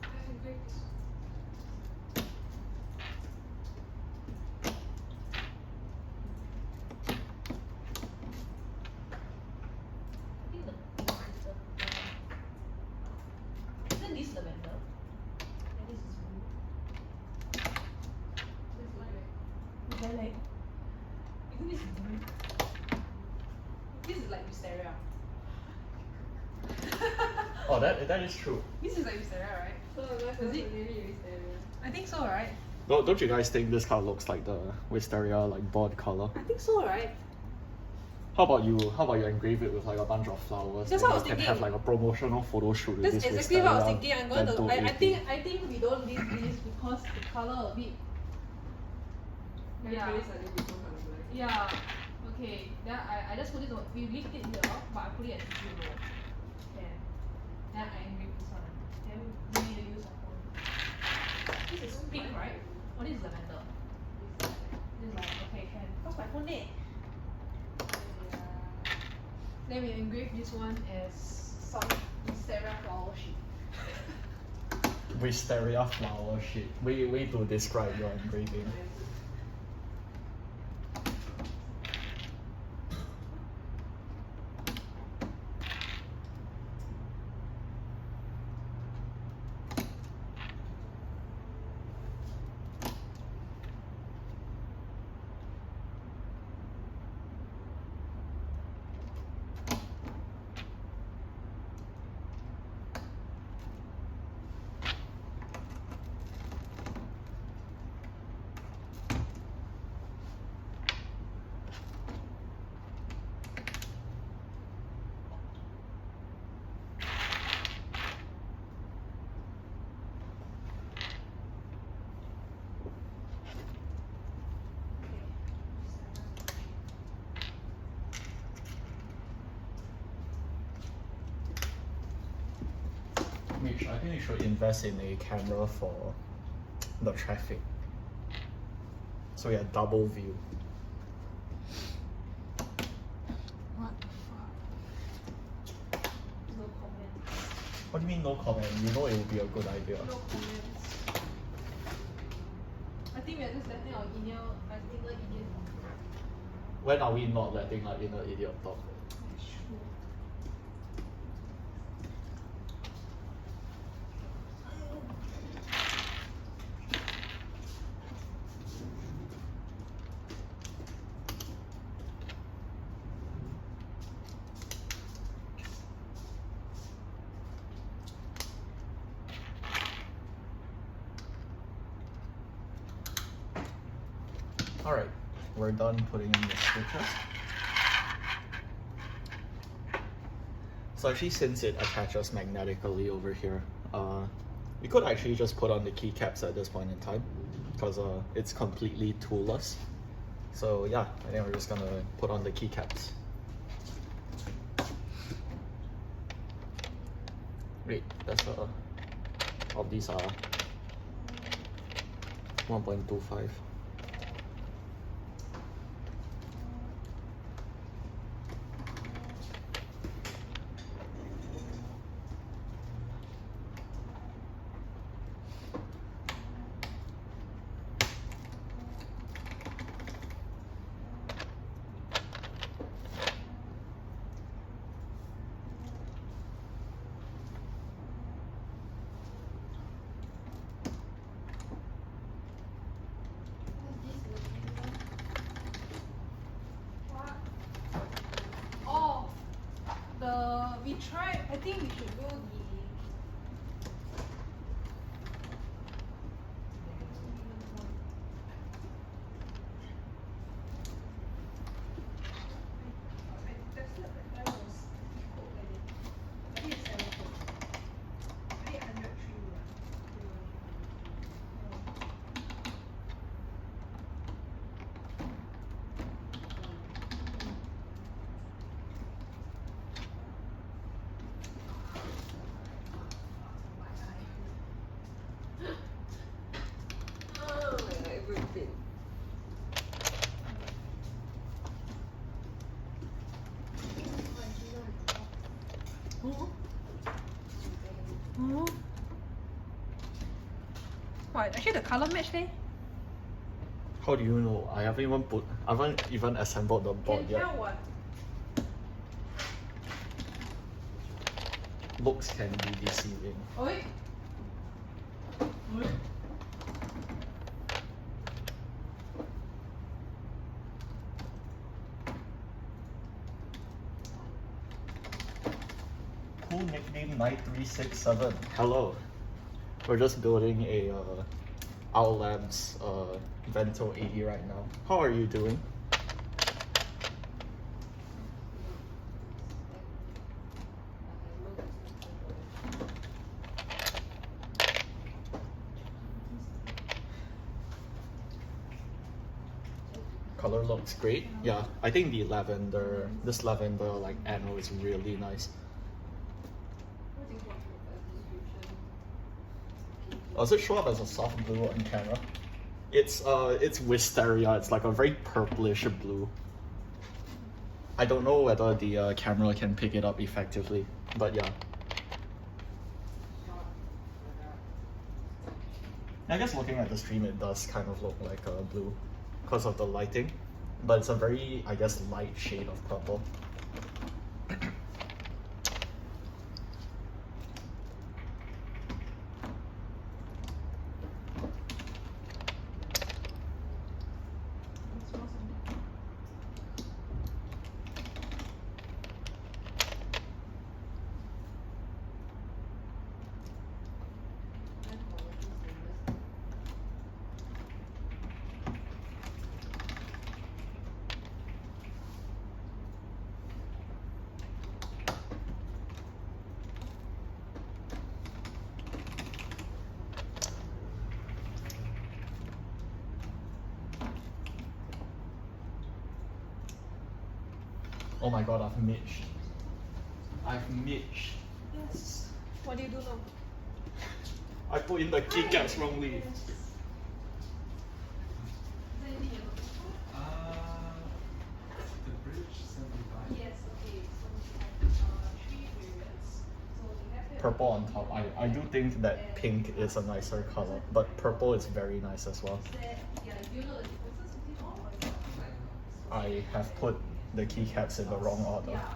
I engrave this one. I think isn't this lavender? And this is blue. This is like Is that like? Isn't this blue? This is like wisteria. Oh, that is true. This is like wisteria, right? so am I supposed Is to it? really use area? I think so, right? Don't you guys think this card looks like the Wisteria like board color? I think so, right? How about you engrave it with like a bunch of flowers? That's and what I was you can thinking. have like a promotional photo shoot with That's this exactly what I was Wisteria thinking. I'm going to. Vento80. I think we don't leave this because the color a bit. Yeah. Everybody suddenly become colorblind. Yeah. Okay. Then I just put it on. We lift it here, but I put it as zero. Can. Then I engrave this one. Then we need to use our phone. This is pink, right? Oh, this is lavender. This is like okay, can. Cause my phone there. Then we engrave this one as some wisteria flower shape. Wisteria flower shit. Way to describe your engraving. Mitch, I think you should invest in a camera for the traffic. So yeah, double view. What the fuck? No comments. What do you mean no comment? You know it would be a good idea. No comments. I think we are just letting our inner idiot talk. When are we not letting our inner idiot talk? That's true. Alright, we're done putting in the switches. So actually, since it attaches magnetically over here, we could actually just put on the keycaps at this point in time, because it's completely toolless. So yeah, I think we're just gonna put on the keycaps. Wait, that's all these are 1.25. We tried, I think we should go What? Actually, the color match there. How do you know? I haven't even assembled the board Can yet. tell what? Looks can be deceiving. Oi. Oi. Who nickname 9367? Hello. We're just building a Our Labs Vento80 right now. How are you doing? Color looks great. Yeah, I think the lavender, this lavender like anode is really nice. Does it show up as a soft blue on camera? It's Wisteria. It's like a very purplish blue. I don't know whether the camera can pick it up effectively, but yeah. I guess looking at the stream, it does kind of look like blue because of the lighting, but it's a very, I guess, light shade of purple. Oh my god, I've mitched. I've mitched. Yes. What do you do now? I put in the keycaps wrongly. Is there anything you look for? The bridge 75. Yes, okay. So we have 3 variants. So we have it. Purple on top. I do think that pink is a nicer color, but purple is very nice as well. Is there, yeah, do you know the differences between all or is it like? I have put the keycaps in the wrong order. Yeah.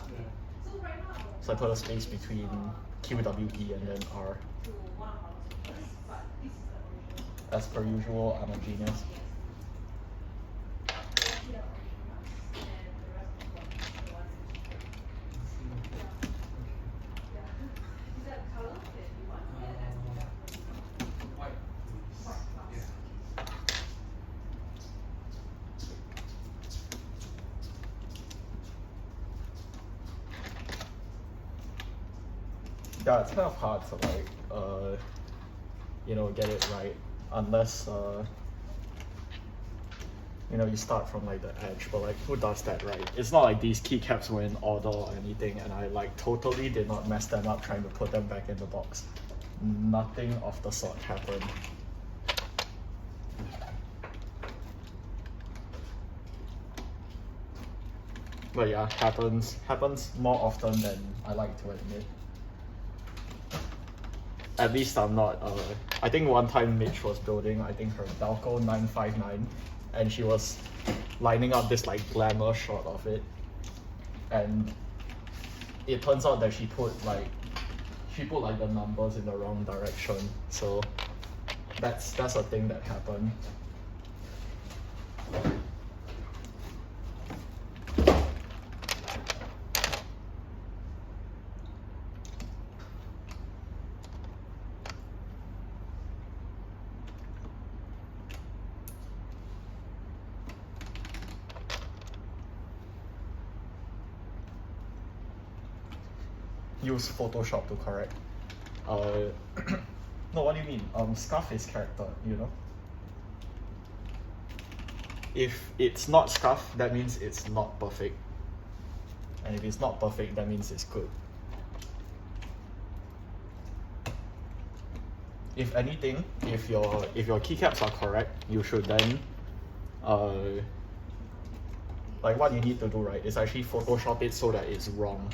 So right now, So I put a space between QWE and then R. to one of our speakers, but this is the original. As per usual, I'm a genius. Yes. So here are originals, and the rest of the one is the one that you yeah. Is that the color that you want? And then we have original. White, please. White plus. Yeah. Yeah, it's kind of hard to like, you know, get it right unless, you know, you start from like the edge. But like, who does that, right? It's not like these keycaps were in order or anything, and I like totally did not mess them up trying to put them back in the box. Nothing of the sort happened. But yeah, happens more often than I like to admit. At least I'm not, I think one time Mitch was building, I think her Dalco 959, and she was lining up this like glamour shot of it, and it turns out that she put like the numbers in the wrong direction, so that's a thing that happened. Use Photoshop to correct. No, what do you mean? Scuff is character, you know? If it's not scuff, that means it's not perfect. And if it's not perfect, that means it's good. If anything, if your keycaps are correct, you should then like what you need to do, right, is actually Photoshop it so that it's wrong.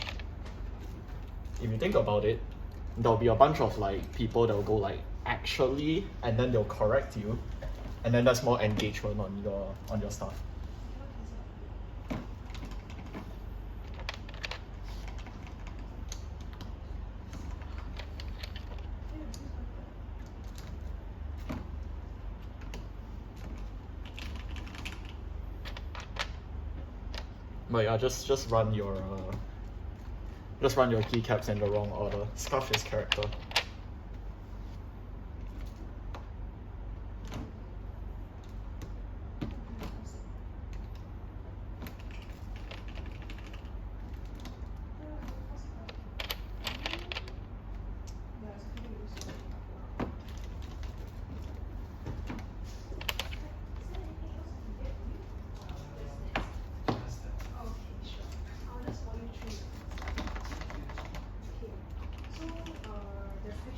If you think about it, there'll be a bunch of like people that will go like actually, and then they'll correct you, and then that's more engagement on your stuff. But yeah, just run your keycaps in the wrong order. Scuff is character.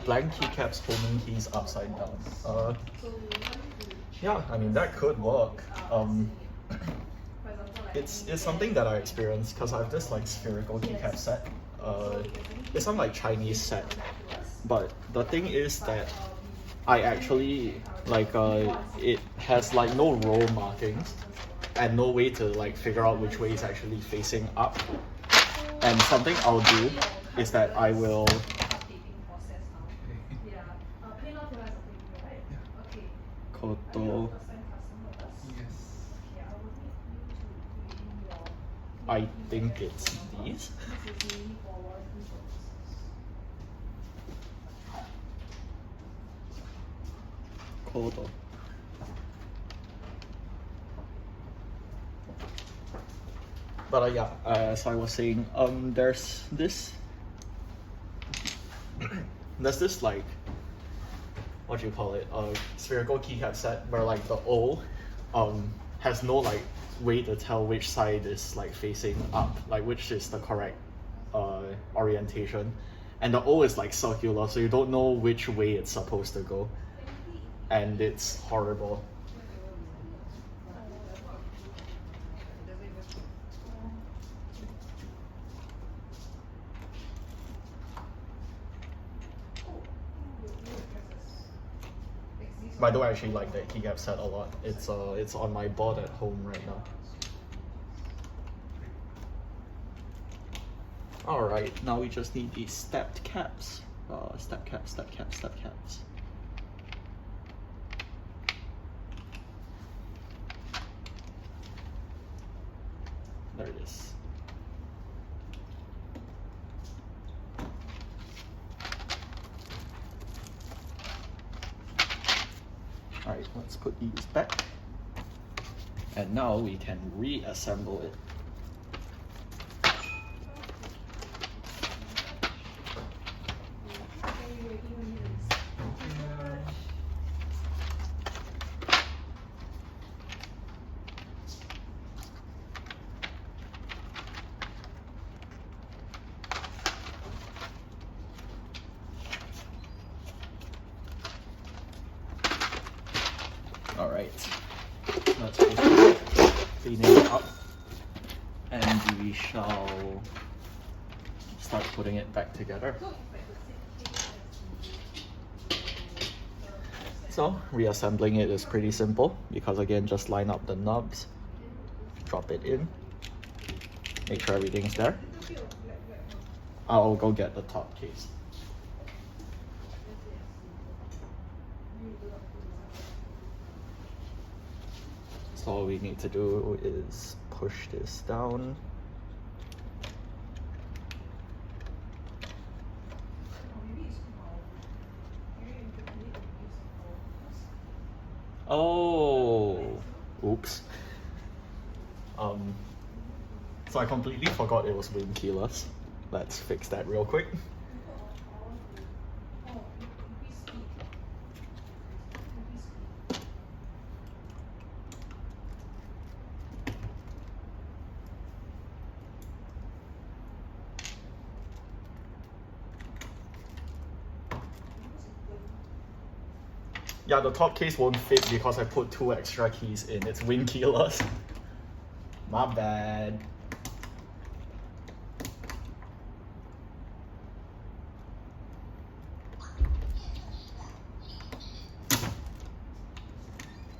Blank keycaps holding keys upside down. Yeah, I mean that could work. It's something that I experienced because I have this like spherical keycap set. It's some like Chinese set, but the thing is that I actually like it has like no row markings and no way to like figure out which way is actually facing up. And something I'll do is that I will Updating process now. Yeah. PayNow to us, right? Okay. Are you a koto. first time customer with us? Yes. Okay, I will need you to put in your I name, email, think and it's phone number. these. This is mainly for warranty purposes. Koto. But yeah, as I was saying, there's this like, what do you call it, spherical keycap set where like the O has no like way to tell which side is like facing up, like which is the correct orientation, and the O is like circular, so you don't know which way it's supposed to go, and it's horrible. But I don't actually like that keycap set a lot. It's on my board at home right now. Alright, now we just need these stepped caps. Step caps, step caps, step caps. There it is. Alright, let's put these back. And now we can reassemble it. Alright, let's clean it up and we shall start putting it back together. So, reassembling it is pretty simple because again, just line up the knobs, drop it in, make sure everything's there. I'll go get the top case. So all we need to do is push this down. Oh, oops. So I completely forgot it was wing keyless. Let's fix that real quick. Yeah, the top case won't fit because I put 2 extra keys in. It's wing keyless. My bad.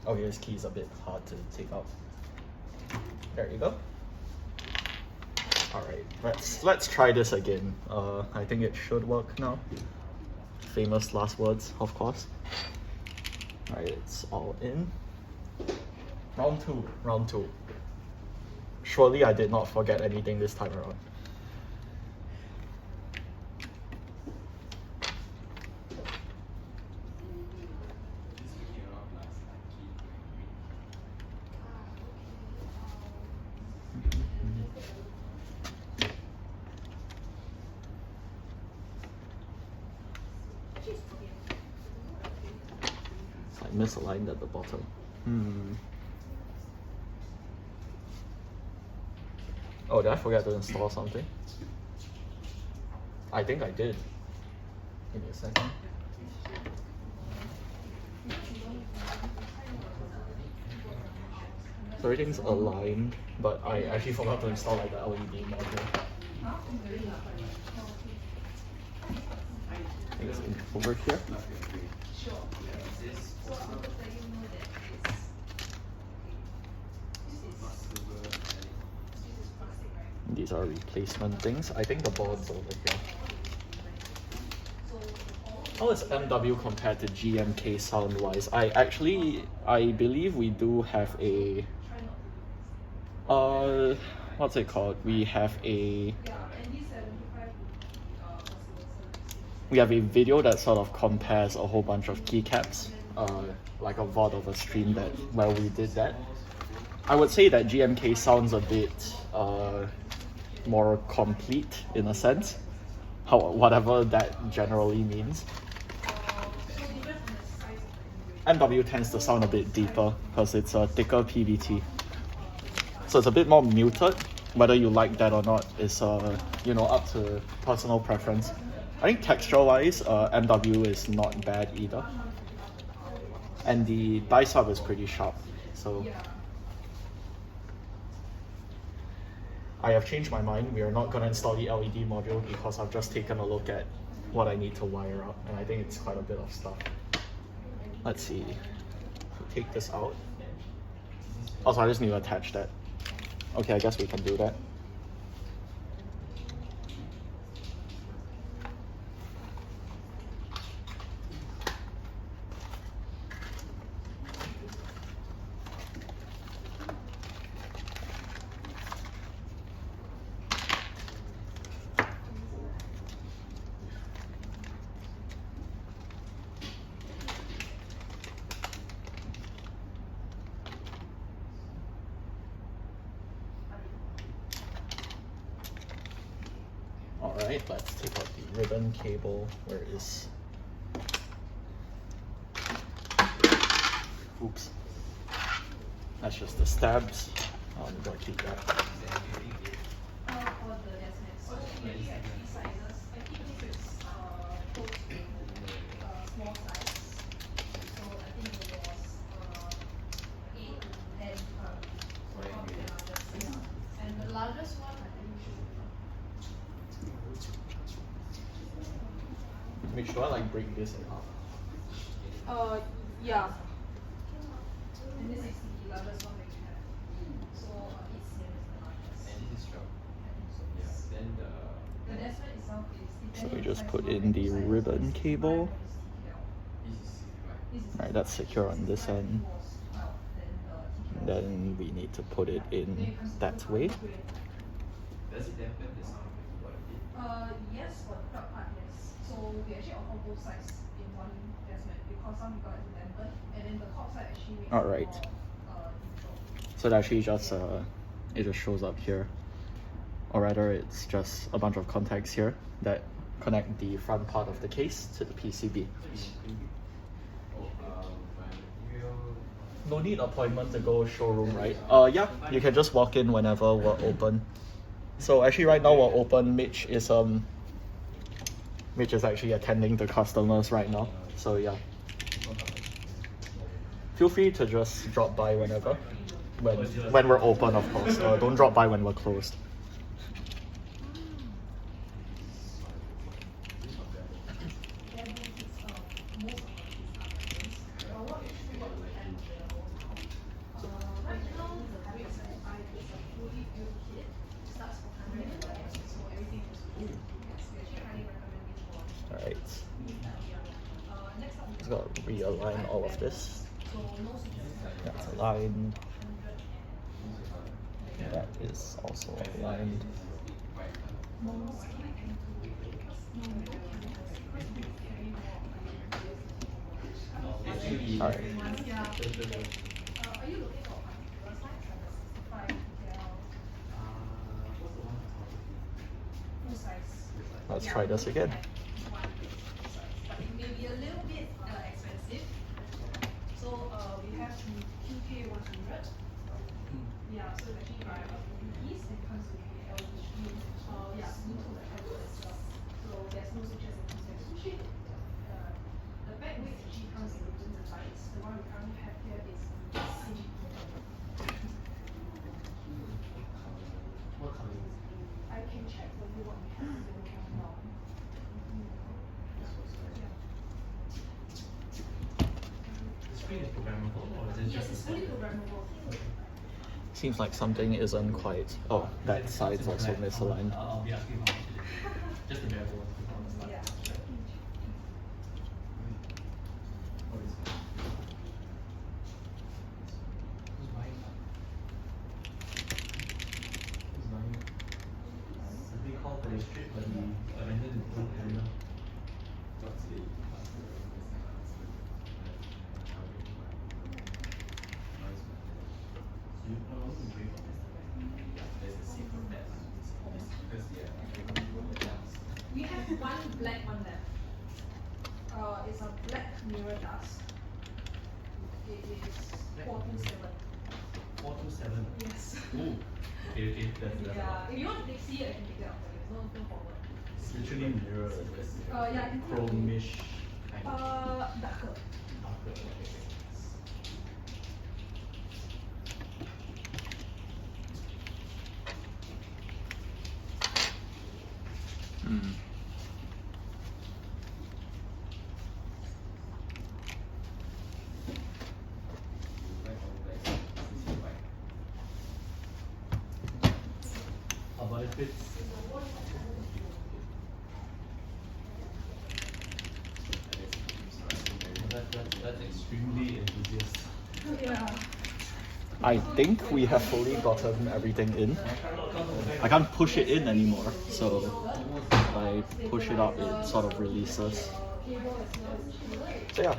Okay, this key's a bit hard to take out. There you go. Alright, let's try this again. I think it should work now. Famous last words, of course. Alright, it's all in. Round two. Surely I did not forget anything this time around. It's like misaligned at the bottom. Oh, did I forget to install something? I think I did. Give me a second. So everything's aligned, but I actually forgot to install like the LED module. It's over here. Sure. So I will let you know that this is plastic, right? These are replacement things. I think the board's over here. How is MW compared to GMK sound-wise? I believe we do have a what's it called? We have a video that sort of compares a whole bunch of keycaps, like a VOD of a stream that where we did that. I would say that GMK sounds a bit more complete in a sense, whatever that generally means. MW tends to sound a bit deeper because it's a thicker PVT, so it's a bit more muted. Whether you like that or not is you know, up to personal preference. I think texture-wise, MW is not bad either, and the die sub is pretty sharp. So I have changed my mind. We are not going to install the LED module because I've just taken a look at what I need to wire up, and I think it's quite a bit of stuff. Let's see. Take this out. Also, I just need to attach that. Okay, I guess we can do that. Alright, let's take out the ribbon cable. Where is... Oops. That's just the stabs. I'm gonna keep that. For the desk so we actually have three sizes. I think this is close to small size. So I think it was 8 to 10 so probably the largest. Yeah. And the largest one I think should Make sure I like break this in half. yeah. And this is the largest one that we have. So it's here is the largest. And this is 12. Yeah, then The desk mat itself is So we just put in the ribbon cable. this is 65. Alright, that's secure on this end. And then we need to put it in that way. Does it dampen the sound quite a bit? Yes, for the crowd part, yes. So we actually offer both sides in one desk mat because some people like to dampen, and then the top side actually makes Alright. it more neutral. So it actually just it just shows up here, or rather it's just a bunch of contacts here that connect the front part of the case to the PCB. No need appointment to go showroom, right? Yeah, you can just walk in whenever we're open. So actually right now we're open. Mitch is actually attending to customers right now. So yeah. Feel free to just drop by whenever. When we're open, of course. Don't drop by when we're closed. Alright. Just gotta realign all of this. That's aligned. That is also aligned. Alright. Let's try this again. It may be a little bit expensive. So we have the QK100. Yeah, so it's actually by piece and comes with the LED screen. Yeah, Bluetooth attached as well. So there's no switches and context switching. The back weight actually comes in between the lights. The one we currently have here is the CG. What color is it? I can check for you what we have available now. Yes, it's fully programmable. Seems like something isn't quite. Oh, that side's also misaligned. I'll be asking how much it is. Just the bare bones. Yeah. Who's buying that? Who's buying it? Something called for the strip, but he abandoned the whole area. What's it? You know, engrave on this. There's a seat for that. Because, yeah. We have one black one left. It's a black mirror dust. It is 427. 427. Yes. Ooh. Okay, that's Yeah. If you want to see it, I can take it out for you. No problem. It's literally mirror. Yeah, I can take it. Chromish kind of. Darker. Darker, okay. Hmm. But if it's that's extremely enthusiastic. Yeah. I think we have fully gotten everything in. I can't push it in anymore, so if I push it up, it sort of releases. So yeah,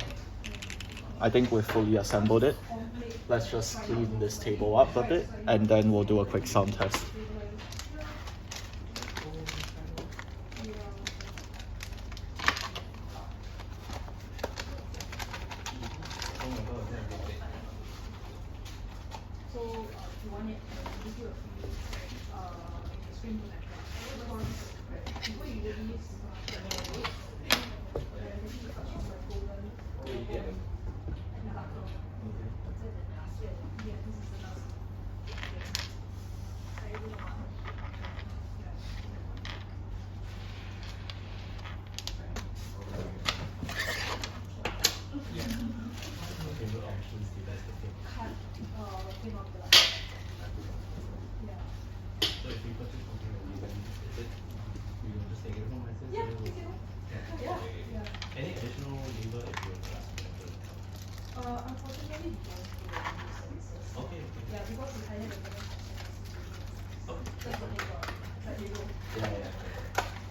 I think we've fully assembled it. Let's just clean this table up a bit, and then we'll do a quick sound test. So, if you want it, give you a free screen protector. People usually use the So if we purchase something that we then is it, we will just take it home and say, Yeah, take it home. Yeah, yeah. Any additional labor if you were to ask for that? Unfortunately, we don't do any services. Okay, okay. Yeah, because we hire the government Okay. that's the labor, like labor. Yeah.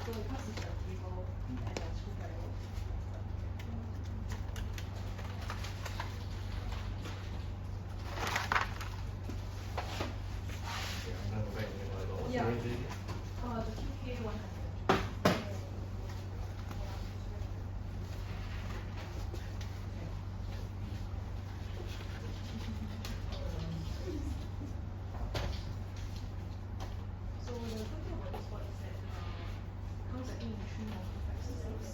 So because it's a label and a screwdriver. Okay, I'm gonna go back and get my what's Yeah. the range again? The 2K one. So the good thing about this one is that comes I think in 3 multi-pack systems.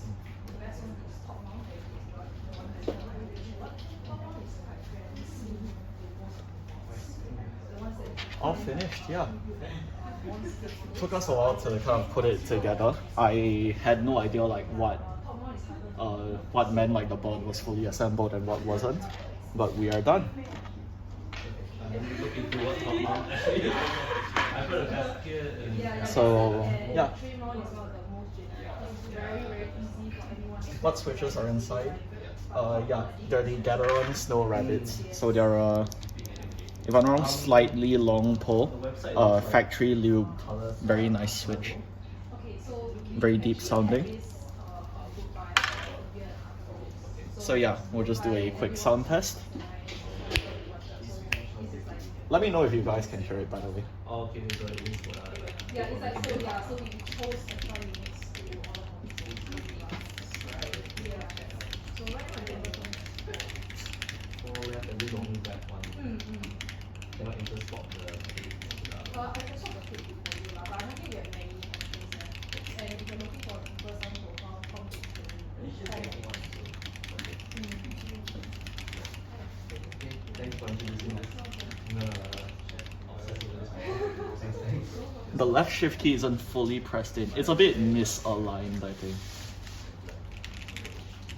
The best one is top mount, that is the one that's really short. Top mount is quite rarely seen in most of the boards. The ones that All finished, yeah. Took us a while to kind of put it together. I had no idea like what meant like the board was fully assembled and what wasn't, but we are done. And then we look into what top mount actually. I put a basket and So yeah, 3 mount is one of the most very, very easy for anyone. what switches are inside? Yeah, they're the Gateron Snow Rabbits. So they're if I'm wrong, slightly long pole, factory lube, very nice switch, Okay, so very deep sounding. So yeah, we'll just do a quick sound test. Let me know if you guys can hear it, by the way. oh, okay, so it is yeah, it's like so yeah, so we post extra units to all the yeah. So right now oh, we have to leave only that one. Cannot interswap the I can sort the tape for you lah, but I don't think we have many options there. And if you're looking for a deeper sound profile, from the Thanks for introducing us. I'm gonna obsess over this. Thanks. The left shift key isn't fully pressed in. It's a bit misaligned, I think.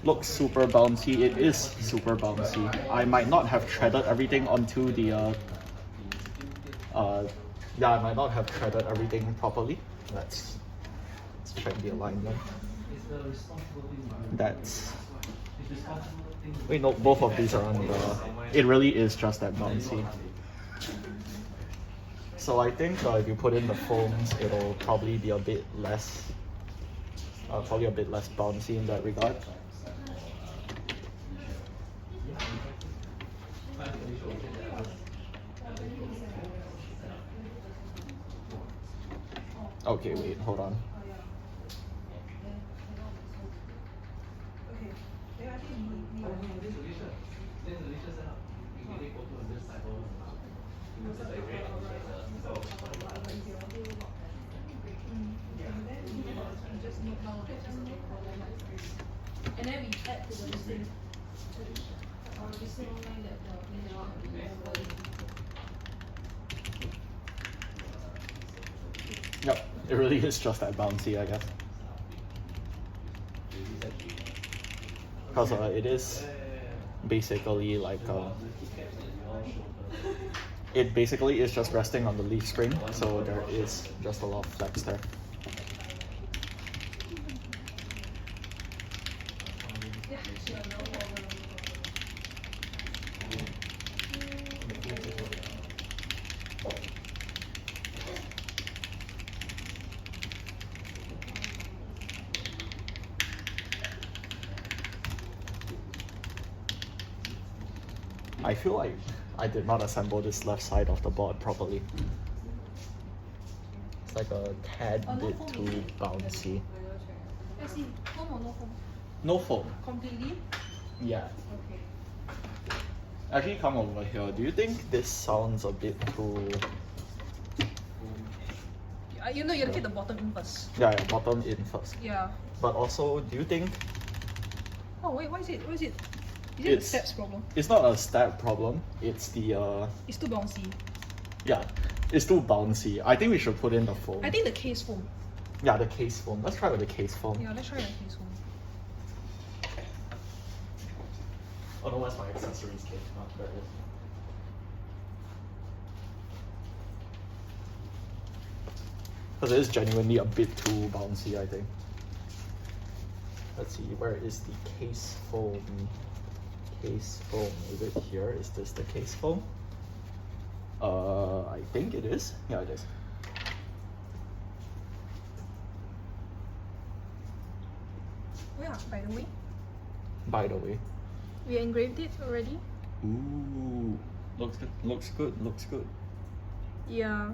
looks super bouncy. It is super bouncy. I might not have threaded everything onto the yeah, I might not have threaded everything properly. Let's check the alignment. That's wait, no, both of these are on the. It really is just that bouncy. So I think if you put in the foams, it'll probably be a bit less, bouncy in that regard. Okay, wait, hold on. And then we add to the listing line that the Yep, it really is just that bouncy, I guess. Because it is basically like it basically is just resting on the leaf spring, so there is just a lot of flex there. I feel like I did not assemble this left side of the board properly. It's like a tad bit too bouncy. Let's see, foam or no foam? No foam. Completely? Yeah. Okay. Actually, come over here. Do you think this sounds a bit too... You know, you have to take the bottom in first. Yeah, bottom in first. Yeah. But also, do you think... Oh wait, what is it? What is it? Is it the It's- steps problem? It's not a stab problem. It's the... It's too bouncy. Yeah, it's too bouncy. I think we should put in the foam. I think the case foam. Yeah, the case foam. Let's try with the case foam. Yeah, let's try the case foam. Oh no, where's my accessories kit? Oh, there it is. Because it is genuinely a bit too bouncy, I think. Let's see, where is the case foam? Case foam, is it here? Is this the case foam? I think it is. Yeah, it is. Oh yeah, by the way, By the way. we engraved it already. Ooh, looks good, looks good, looks good. Yeah.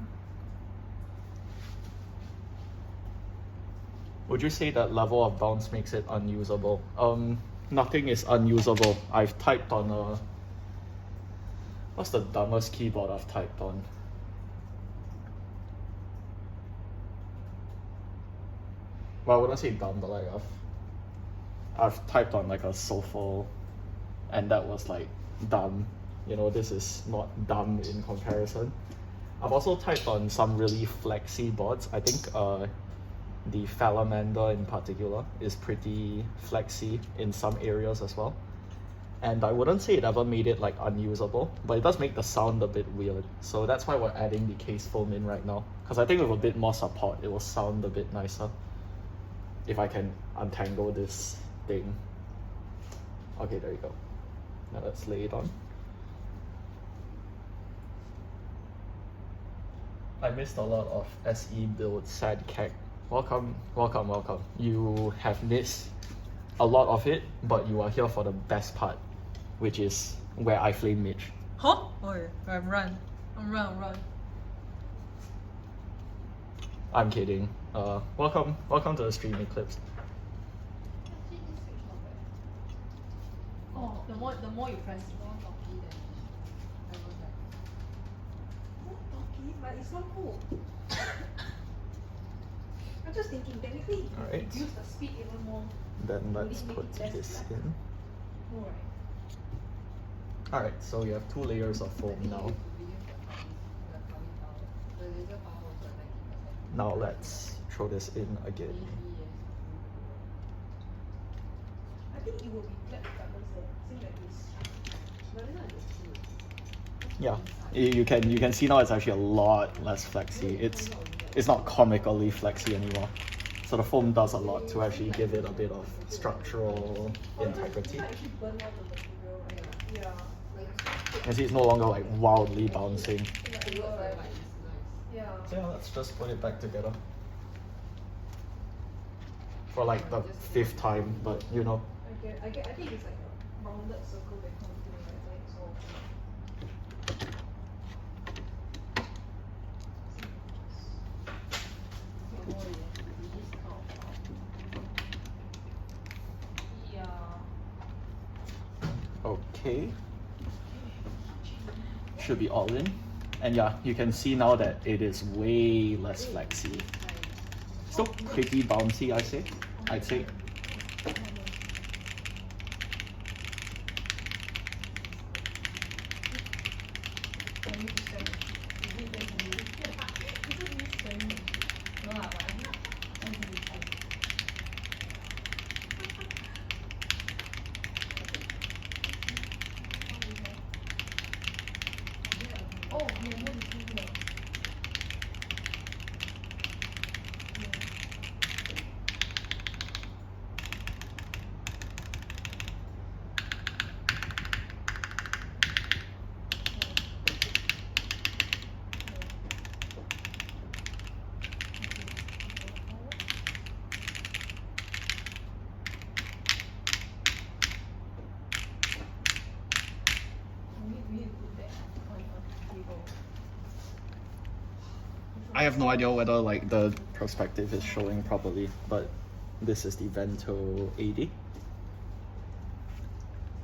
Would you say that level of bounce makes it unusable? Nothing is unusable. I've typed on a... What's the dumbest keyboard I've typed on? Well, I wouldn't say dumb, but like I've typed on like a sofa, and that was like dumb. You know, this is not dumb in comparison. I've also typed on some really flexy boards. I think the Salamander in particular is pretty flexy in some areas as well. And I wouldn't say it ever made it like unusable, but it does make the sound a bit weird. So that's why we're adding the case foam in right now. Because I think with a bit more support, it will sound a bit nicer. If I can untangle this thing. Okay, there you go. Now let's lay it on. I missed a lot of SE build sad cack. Welcome, welcome, welcome. You have missed a lot of it, but you are here for the best part, which is where I flame Mitch. Huh? Oh yeah, I'm run. I'm kidding. Welcome to the stream Eclipse. Oh, the more you press. But it's not cool. I'm just thinking, technically, All right. use the speed even more. Then let's Make it put less this flat. in. Alright. Alright, so you have 2 layers of foam now. Now let's throw this in again. I think it will be flat regardless though. Seems like this. But this one is true. Yeah, you can see now it's actually a lot less flexy. It's not comically flexy anymore. So the foam does a lot to actually give it a bit of structural integrity. It actually burn out the material, right? Yeah. Like, You can see it's no longer like wildly bouncing. it looks like it's nice. Yeah. So yeah, let's just put it back together. For like the 5th time, but you know. I think it's like a rounded circle that kind of thing, right? Like so. Yeah. Okay. Should be all in. And yeah, you can see now that it is way less flexy. Still pretty bouncy, I'd say. Oh, yeah, what is it here? I have no idea whether like the perspective is showing properly, but this is the Vento80.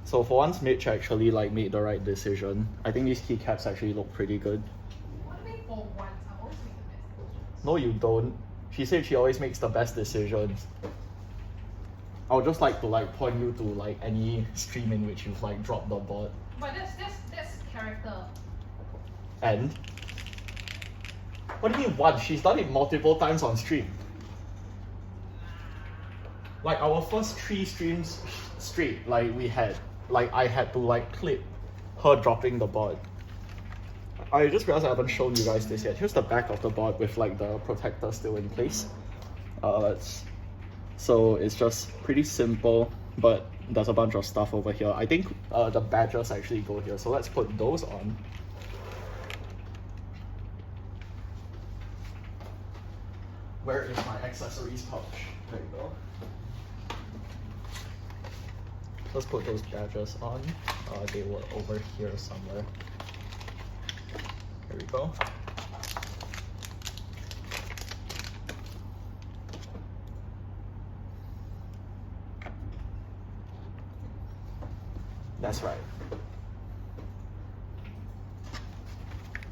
So for once, Mitch actually like made the right decision. I think these keycaps actually look pretty good. What do you mean for once? I always make the best decisions. No, you don't. She said she always makes the best decisions. I would just like to like point you to like any stream in which you've like dropped the board. But that's character. And what do you mean once? She's done it multiple times on stream. Like our first 3 streams straight, like we had, like I had to like clip her dropping the board. I just realized I haven't shown you guys this yet. Here's the back of the board with like the protector still in place. So it's just pretty simple, but there's a bunch of stuff over here. I think the badges actually go here, so let's put those on. Where is my accessories pouch? There you go. Let's put those badges on. They were over here somewhere. There we go. That's right.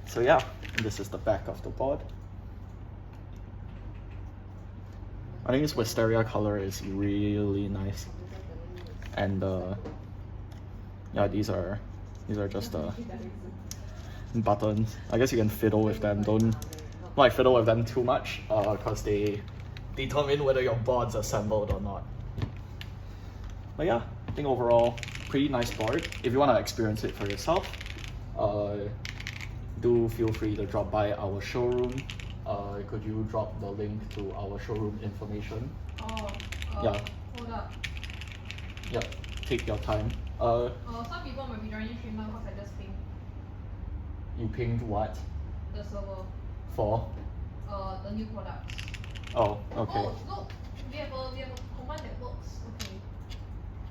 So yeah, this is the back of the board. I think this wisteria color is really nice, and yeah, these are just buttons. I guess you can fiddle with them. Don't like fiddle with them too much, because they determine whether your board's assembled or not. But yeah, I think overall pretty nice board. If you want to experience it for yourself, do feel free to drop by our showroom. Could you drop the link to our showroom information? Yeah. Hold up. Yep. Take your time. Some people might be joining stream now because I just pinged You pinged what? the server. For? The new products. Oh, okay. Oh, look, we have a command that works. Okay.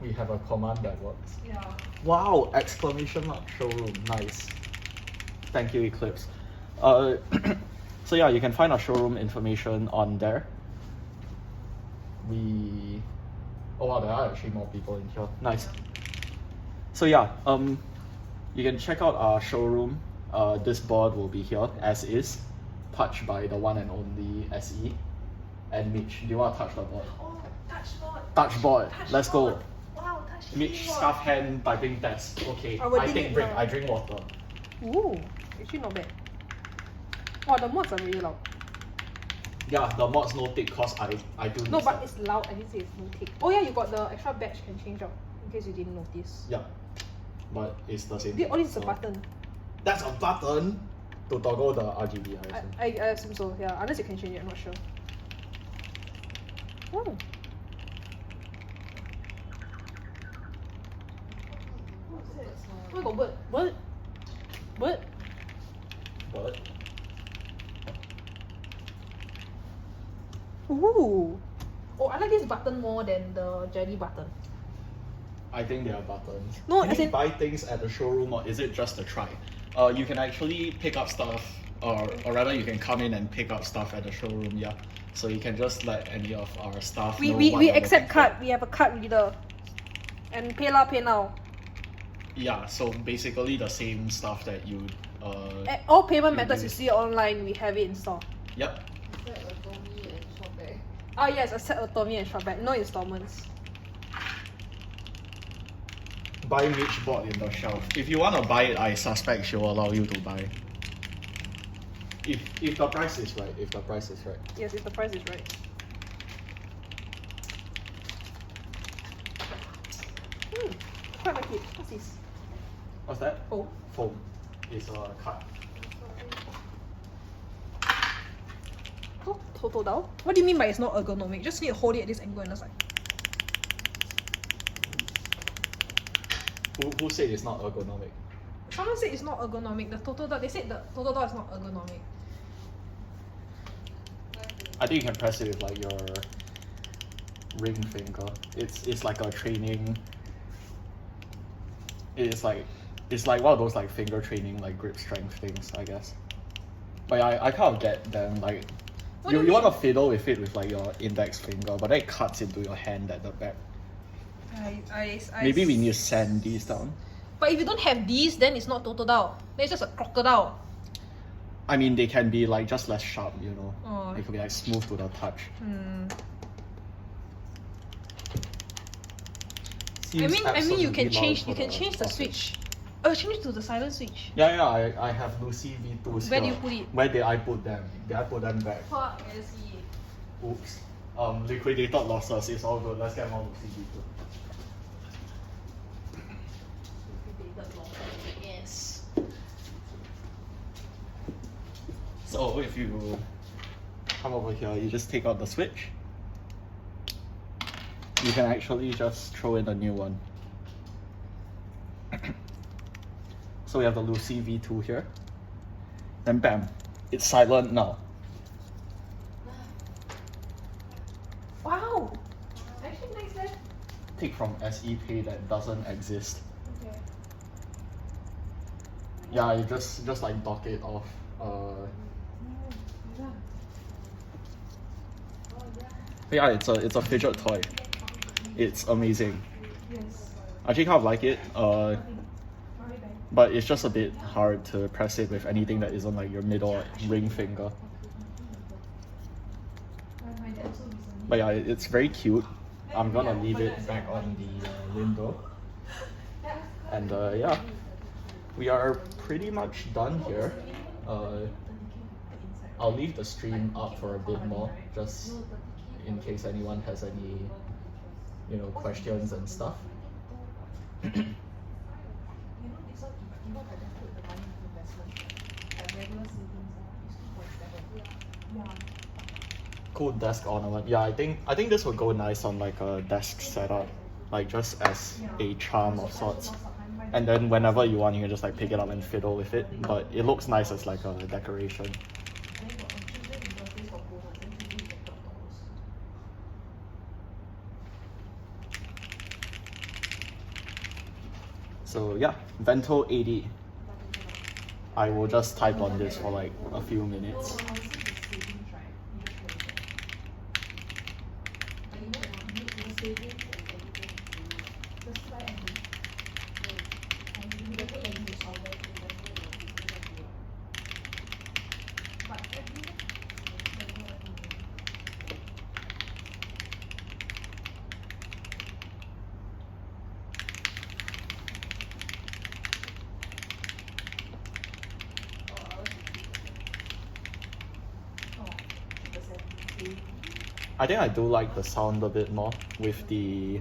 We have a command that works. Yeah. Wow! Exclamation mark showroom. Nice. Thank you, Eclipse. So yeah, you can find our showroom information on there. Oh wow, there are actually more people in here. Nice. So yeah, you can check out our showroom. This board will be here as is, touched by the one and only SE. And Mitch, do you want to touch the board? Oh, touch board. Touch board. Touch Let's board. go. Wow, touch Mitch, keyboard. scarf hand typing test. Okay, I will I dig take it break. now. I drink water. Ooh, actually not bad. Wow, the mods are really loud. Yeah, the mods no tick cause I do. No, this but stuff. it's loud. I didn't say it's no tick. Oh yeah, you got the extra badge can change out in case you didn't notice. Yeah, but it's the same. All this is a so- button. That's a button to toggle the RGB. I assume. I assume so. Yeah, unless you can change it. I'm not sure. Oh. Oh, got bird. Bird. Bird. But Ooh. Oh, I like this button more than the jelly button. I think they are buttons. No, Can as you in- buy things at the showroom or is it just a try? You can actually pick up stuff, or rather you can come in and pick up stuff at the showroom. Yeah. So you can just let any of our staff know what We you're accept looking card. We have a card reader. And pay now. for. Yeah. So basically the same stuff that you. All payment methods you see online, we have it in store. Yep. Set a Tommy and shop bag. Ah yes, a set of Tommy and shop bag. No installments. Buy Mitch bought in the shelf. If you want to buy it, I suspect she will allow you to buy. If the price is right. If the price is right. Yes, if the price is right. Quite like it. What's this? What's that? Oh. Foam. It's a cut. Oh, total down. What do you mean by it's not ergonomic? Just need to hold it at this angle and the side. Who said it's not ergonomic? Someone said it's not ergonomic. The total down. They said the total down is not ergonomic. I think you can press it with like your ring finger. It's like a training. It's like one of those like finger training like grip strength things, I guess. But yeah, I kind of get them like What do you you want to mean? fiddle with it with like your index finger, but then it cuts into your hand at the back. Maybe we need to sand these down. But if you don't have these, then it's not total down. Then it's just a crocodile. I mean, they can be like just less sharp, you know. Oh. They can be like smooth to the touch. I mean, you Absolutely can loud change. for You can change the office. switch. Change it to the silent switch. Yeah, I have Lucy V2s Where do here. you put it? Where did I put them? Did I put them back? Fuck SE. Oops. Liquidated losses. It's all good. Let's get more Lucy V2. Liquidated losses. Yes. So if you come over here, you just take out the switch. You can actually just throw in a new one. So we have the Lucy V2 here. Then bam, it's silent now. Wow. Actually, nice leh. Take from SE Pay that doesn't exist. Okay. Yeah, you just like dock it off. Yeah, it's a fidget toy. It's amazing. Yes. I actually kind of like it. But it's just a bit hard to press it with anything that isn't like your middle ring finger. My dad also recently. But yeah, it's very cute. I'm gonna leave it back on the window. And yeah, we are pretty much done here. I'll leave the stream up for a bit more, just in case anyone has any, questions and stuff. You know, this one, if I just put the money into investment, like regular savings, it's 2.7. Yeah. Cool desk ornament. Yeah, I think this would go nice on like a desk setup, like just as a charm of sorts. And then whenever you want, you can just like pick it up and fiddle with it. But it looks nice as like a decoration. So yeah, Vento80. I will just type on this for like a few minutes. I think I do like the sound a bit more with the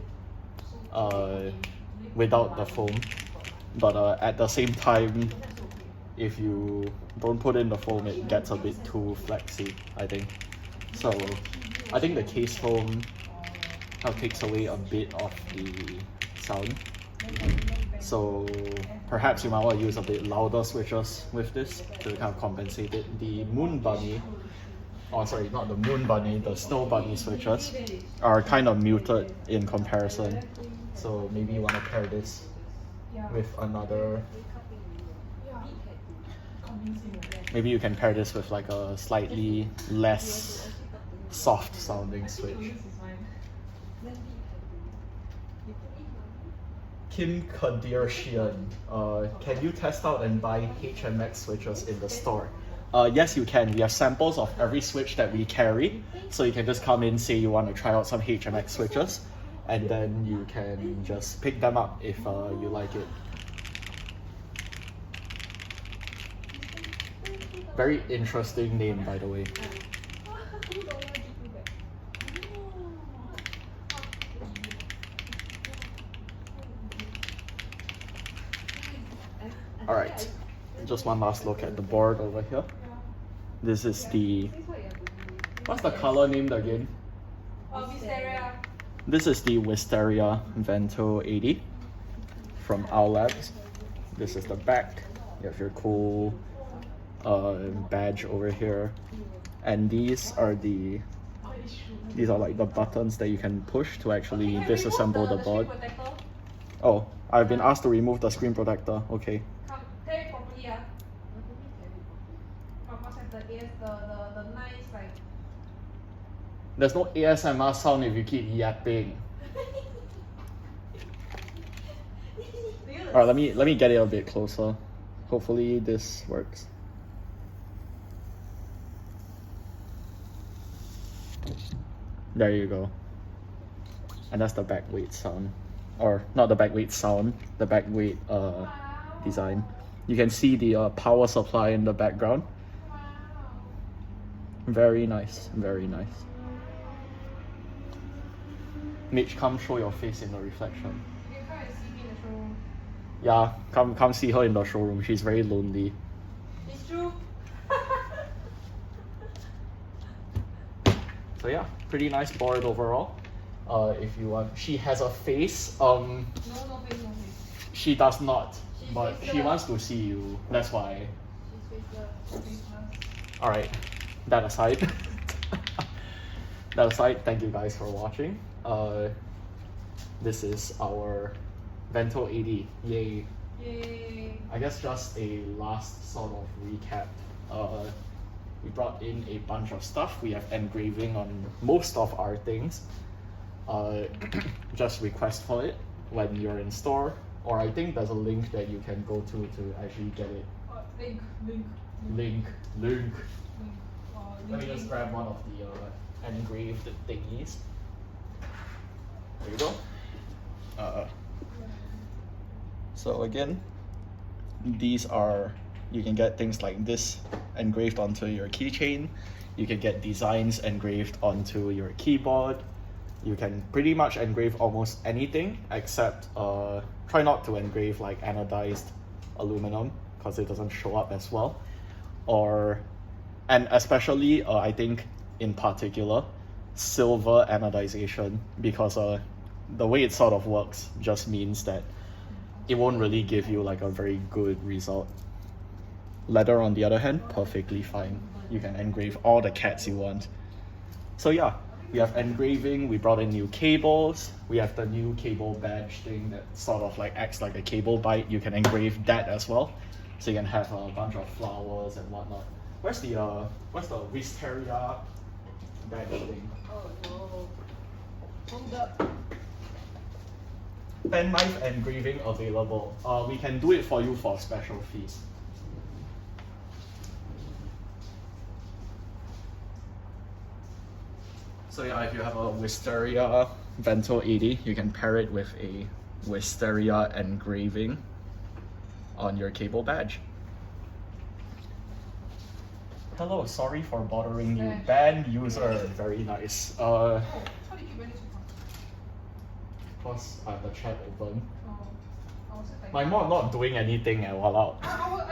without the foam, but at the same time, if you don't put in the foam, it gets a bit too flexy, I think. So I think the case foam takes away a bit of the sound. So perhaps you might want to use a bit louder switches with this to kind of compensate it. The Moon Bunny, oh sorry, not the Moon Bunny, the Snow Bunny switches are kind of muted in comparison. So maybe you want to pair this with another. Maybe you can pair this with like a slightly less soft sounding switch. Kim Kardashian, can you test out and buy HMX switches in the store? Yes, you can. We have samples of every switch that we carry, so you can just come in, say you want to try out some HMX switches, and then you can just pick them up if you like it. Very interesting name, by the way. Alright, just one last look at the board over here. This is the, what's the color named again? Wisteria. This is the Wisteria Vento80 from our labs. This is the back. You have your cool badge over here, and these are like the buttons that you can push to actually disassemble the board. Oh, I've been asked to remove the screen protector. Okay. Carry it properly, must have the nice like. There's no ASMR sound if you keep yapping. Alright, let me get it a bit closer. Hopefully this works. There you go. And that's the back weight sound. Or not the back weight sound, the back weight design. You can see the power supply in the background. Very nice, very nice. Mitch, come show your face in the reflection. You can come and see me in the showroom. Yeah, come see her in the showroom. She's very lonely. It's true. So yeah, pretty nice board overall. If you want, she has a face. No face. She does not, but she faceless. wants to see you. That's why. She's faceless. All right, that aside. That aside, thank you guys for watching. This is our Vento80. Yay! Yay. I guess just a last sort of recap. We brought in a bunch of stuff. We have engraving on most of our things. Just request for it when you're in store, or I think there's a link that you can go to actually get it. Link. Let me just grab one of the engraved thingies. There you go. So again, these are, you can get things like this engraved onto your keychain. You can get designs engraved onto your keyboard. You can pretty much engrave almost anything except try not to engrave like anodized aluminum because it doesn't show up as well. And especially I think in particular silver anodization, because the way it sort of works just means that it won't really give you like a very good result. Leather on the other hand, perfectly fine. You can engrave all the cats you want. So yeah, we have engraving, we brought in new cables, we have the new cable badge thing that sort of like acts like a cable bite. You can engrave that as well. So you can have a bunch of flowers and whatnot. What's the Wisteria badge thing? Oh no. Hold up. Penknife engraving available. We can do it for you for a special fee. So yeah, if you have a Wisteria Vento80, you can pair it with a Wisteria engraving on your cable badge. Hello, sorry for bothering you. Slash. Ban user, very nice. Oh, how did you manage to find? Cause I have the chat open. Oh, I was typing. My mod not doing anything and walao. I was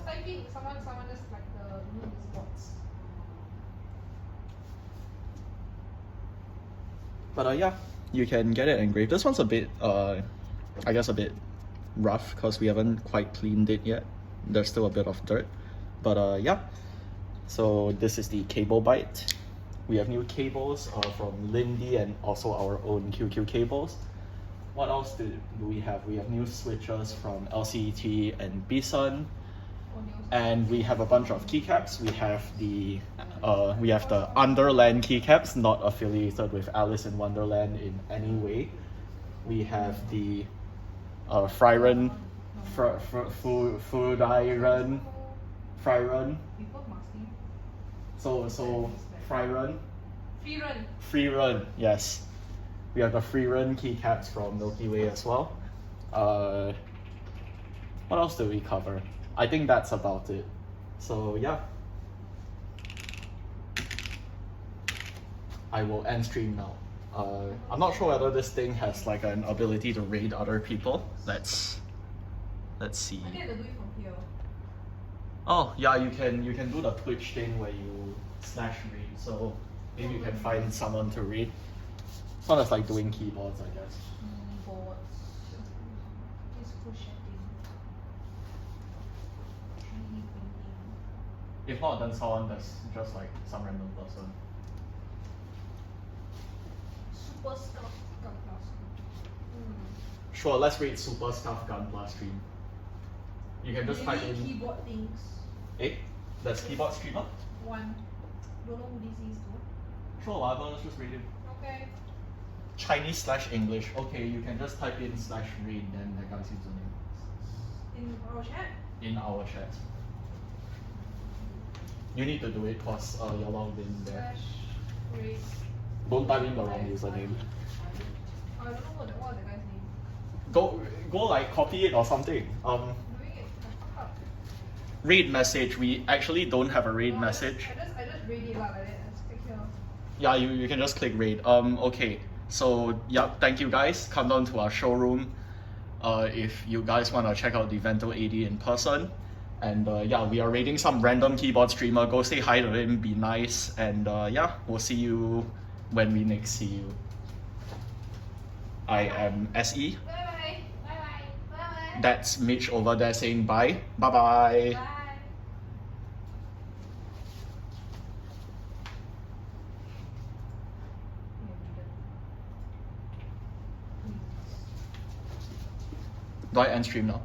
typing. Someone just like the these bots. But yeah, you can get it engraved. This one's a bit, I guess a bit rough because we haven't quite cleaned it yet. There's still a bit of dirt. But yeah, so this is the cable bite. We have new cables from Lindy and also our own QQ cables. What else do we have? We have new switches from LCET and Bison. And we have a bunch of keycaps. We have the Underland keycaps, not affiliated with Alice in Wonderland in any way. We have the Fryron, Fudairen, Fryron. People masking. So Fryron, Free run. yes. We have the Freerun keycaps from Milky Way as well. What else do we cover? I think that's about it. So yeah. I will end stream now. I'm not sure whether this thing has like an ability to raid other people. Let's see. I think I have to do it from here. Oh yeah, you can do the Twitch thing where you slash read. So maybe you can find someone to read. It's not as like doing keyboards, I guess. Keyboards. It's crocheting. 3D printing. If not, then someone that's just like some random person. Super stuff gun blast. Sure, let's read Super Stuff Gunpla stream. You can just type Maybe in. keyboard things. Eh? That's keyboard streamer? One. Don't know who this is though. Sure, whatever, let's just read it. Okay. Chinese/English. Okay, you can just type in /read then that guy's username. In our chat? In our chat. You need to do it because you're logged in there. Slash race. Don't type in the wrong username. I don't know what the guy's name. Go like copy it or something. Doing it. I fucked up. Read message. We actually don't have a raid No, message. I just read it like that. Let's click here. Yeah, you can just click raid. Okay. So yeah, thank you guys. Come down to our showroom if you guys want to check out the Vento80 in person. And yeah, we are raiding some random keyboard streamer. Go say hi to him, be nice, and yeah, we'll see you when we next see you. I am SE. Bye bye. Bye bye. Bye bye. That's Mitch over there saying bye. Bye bye. Bye. Do I end stream now?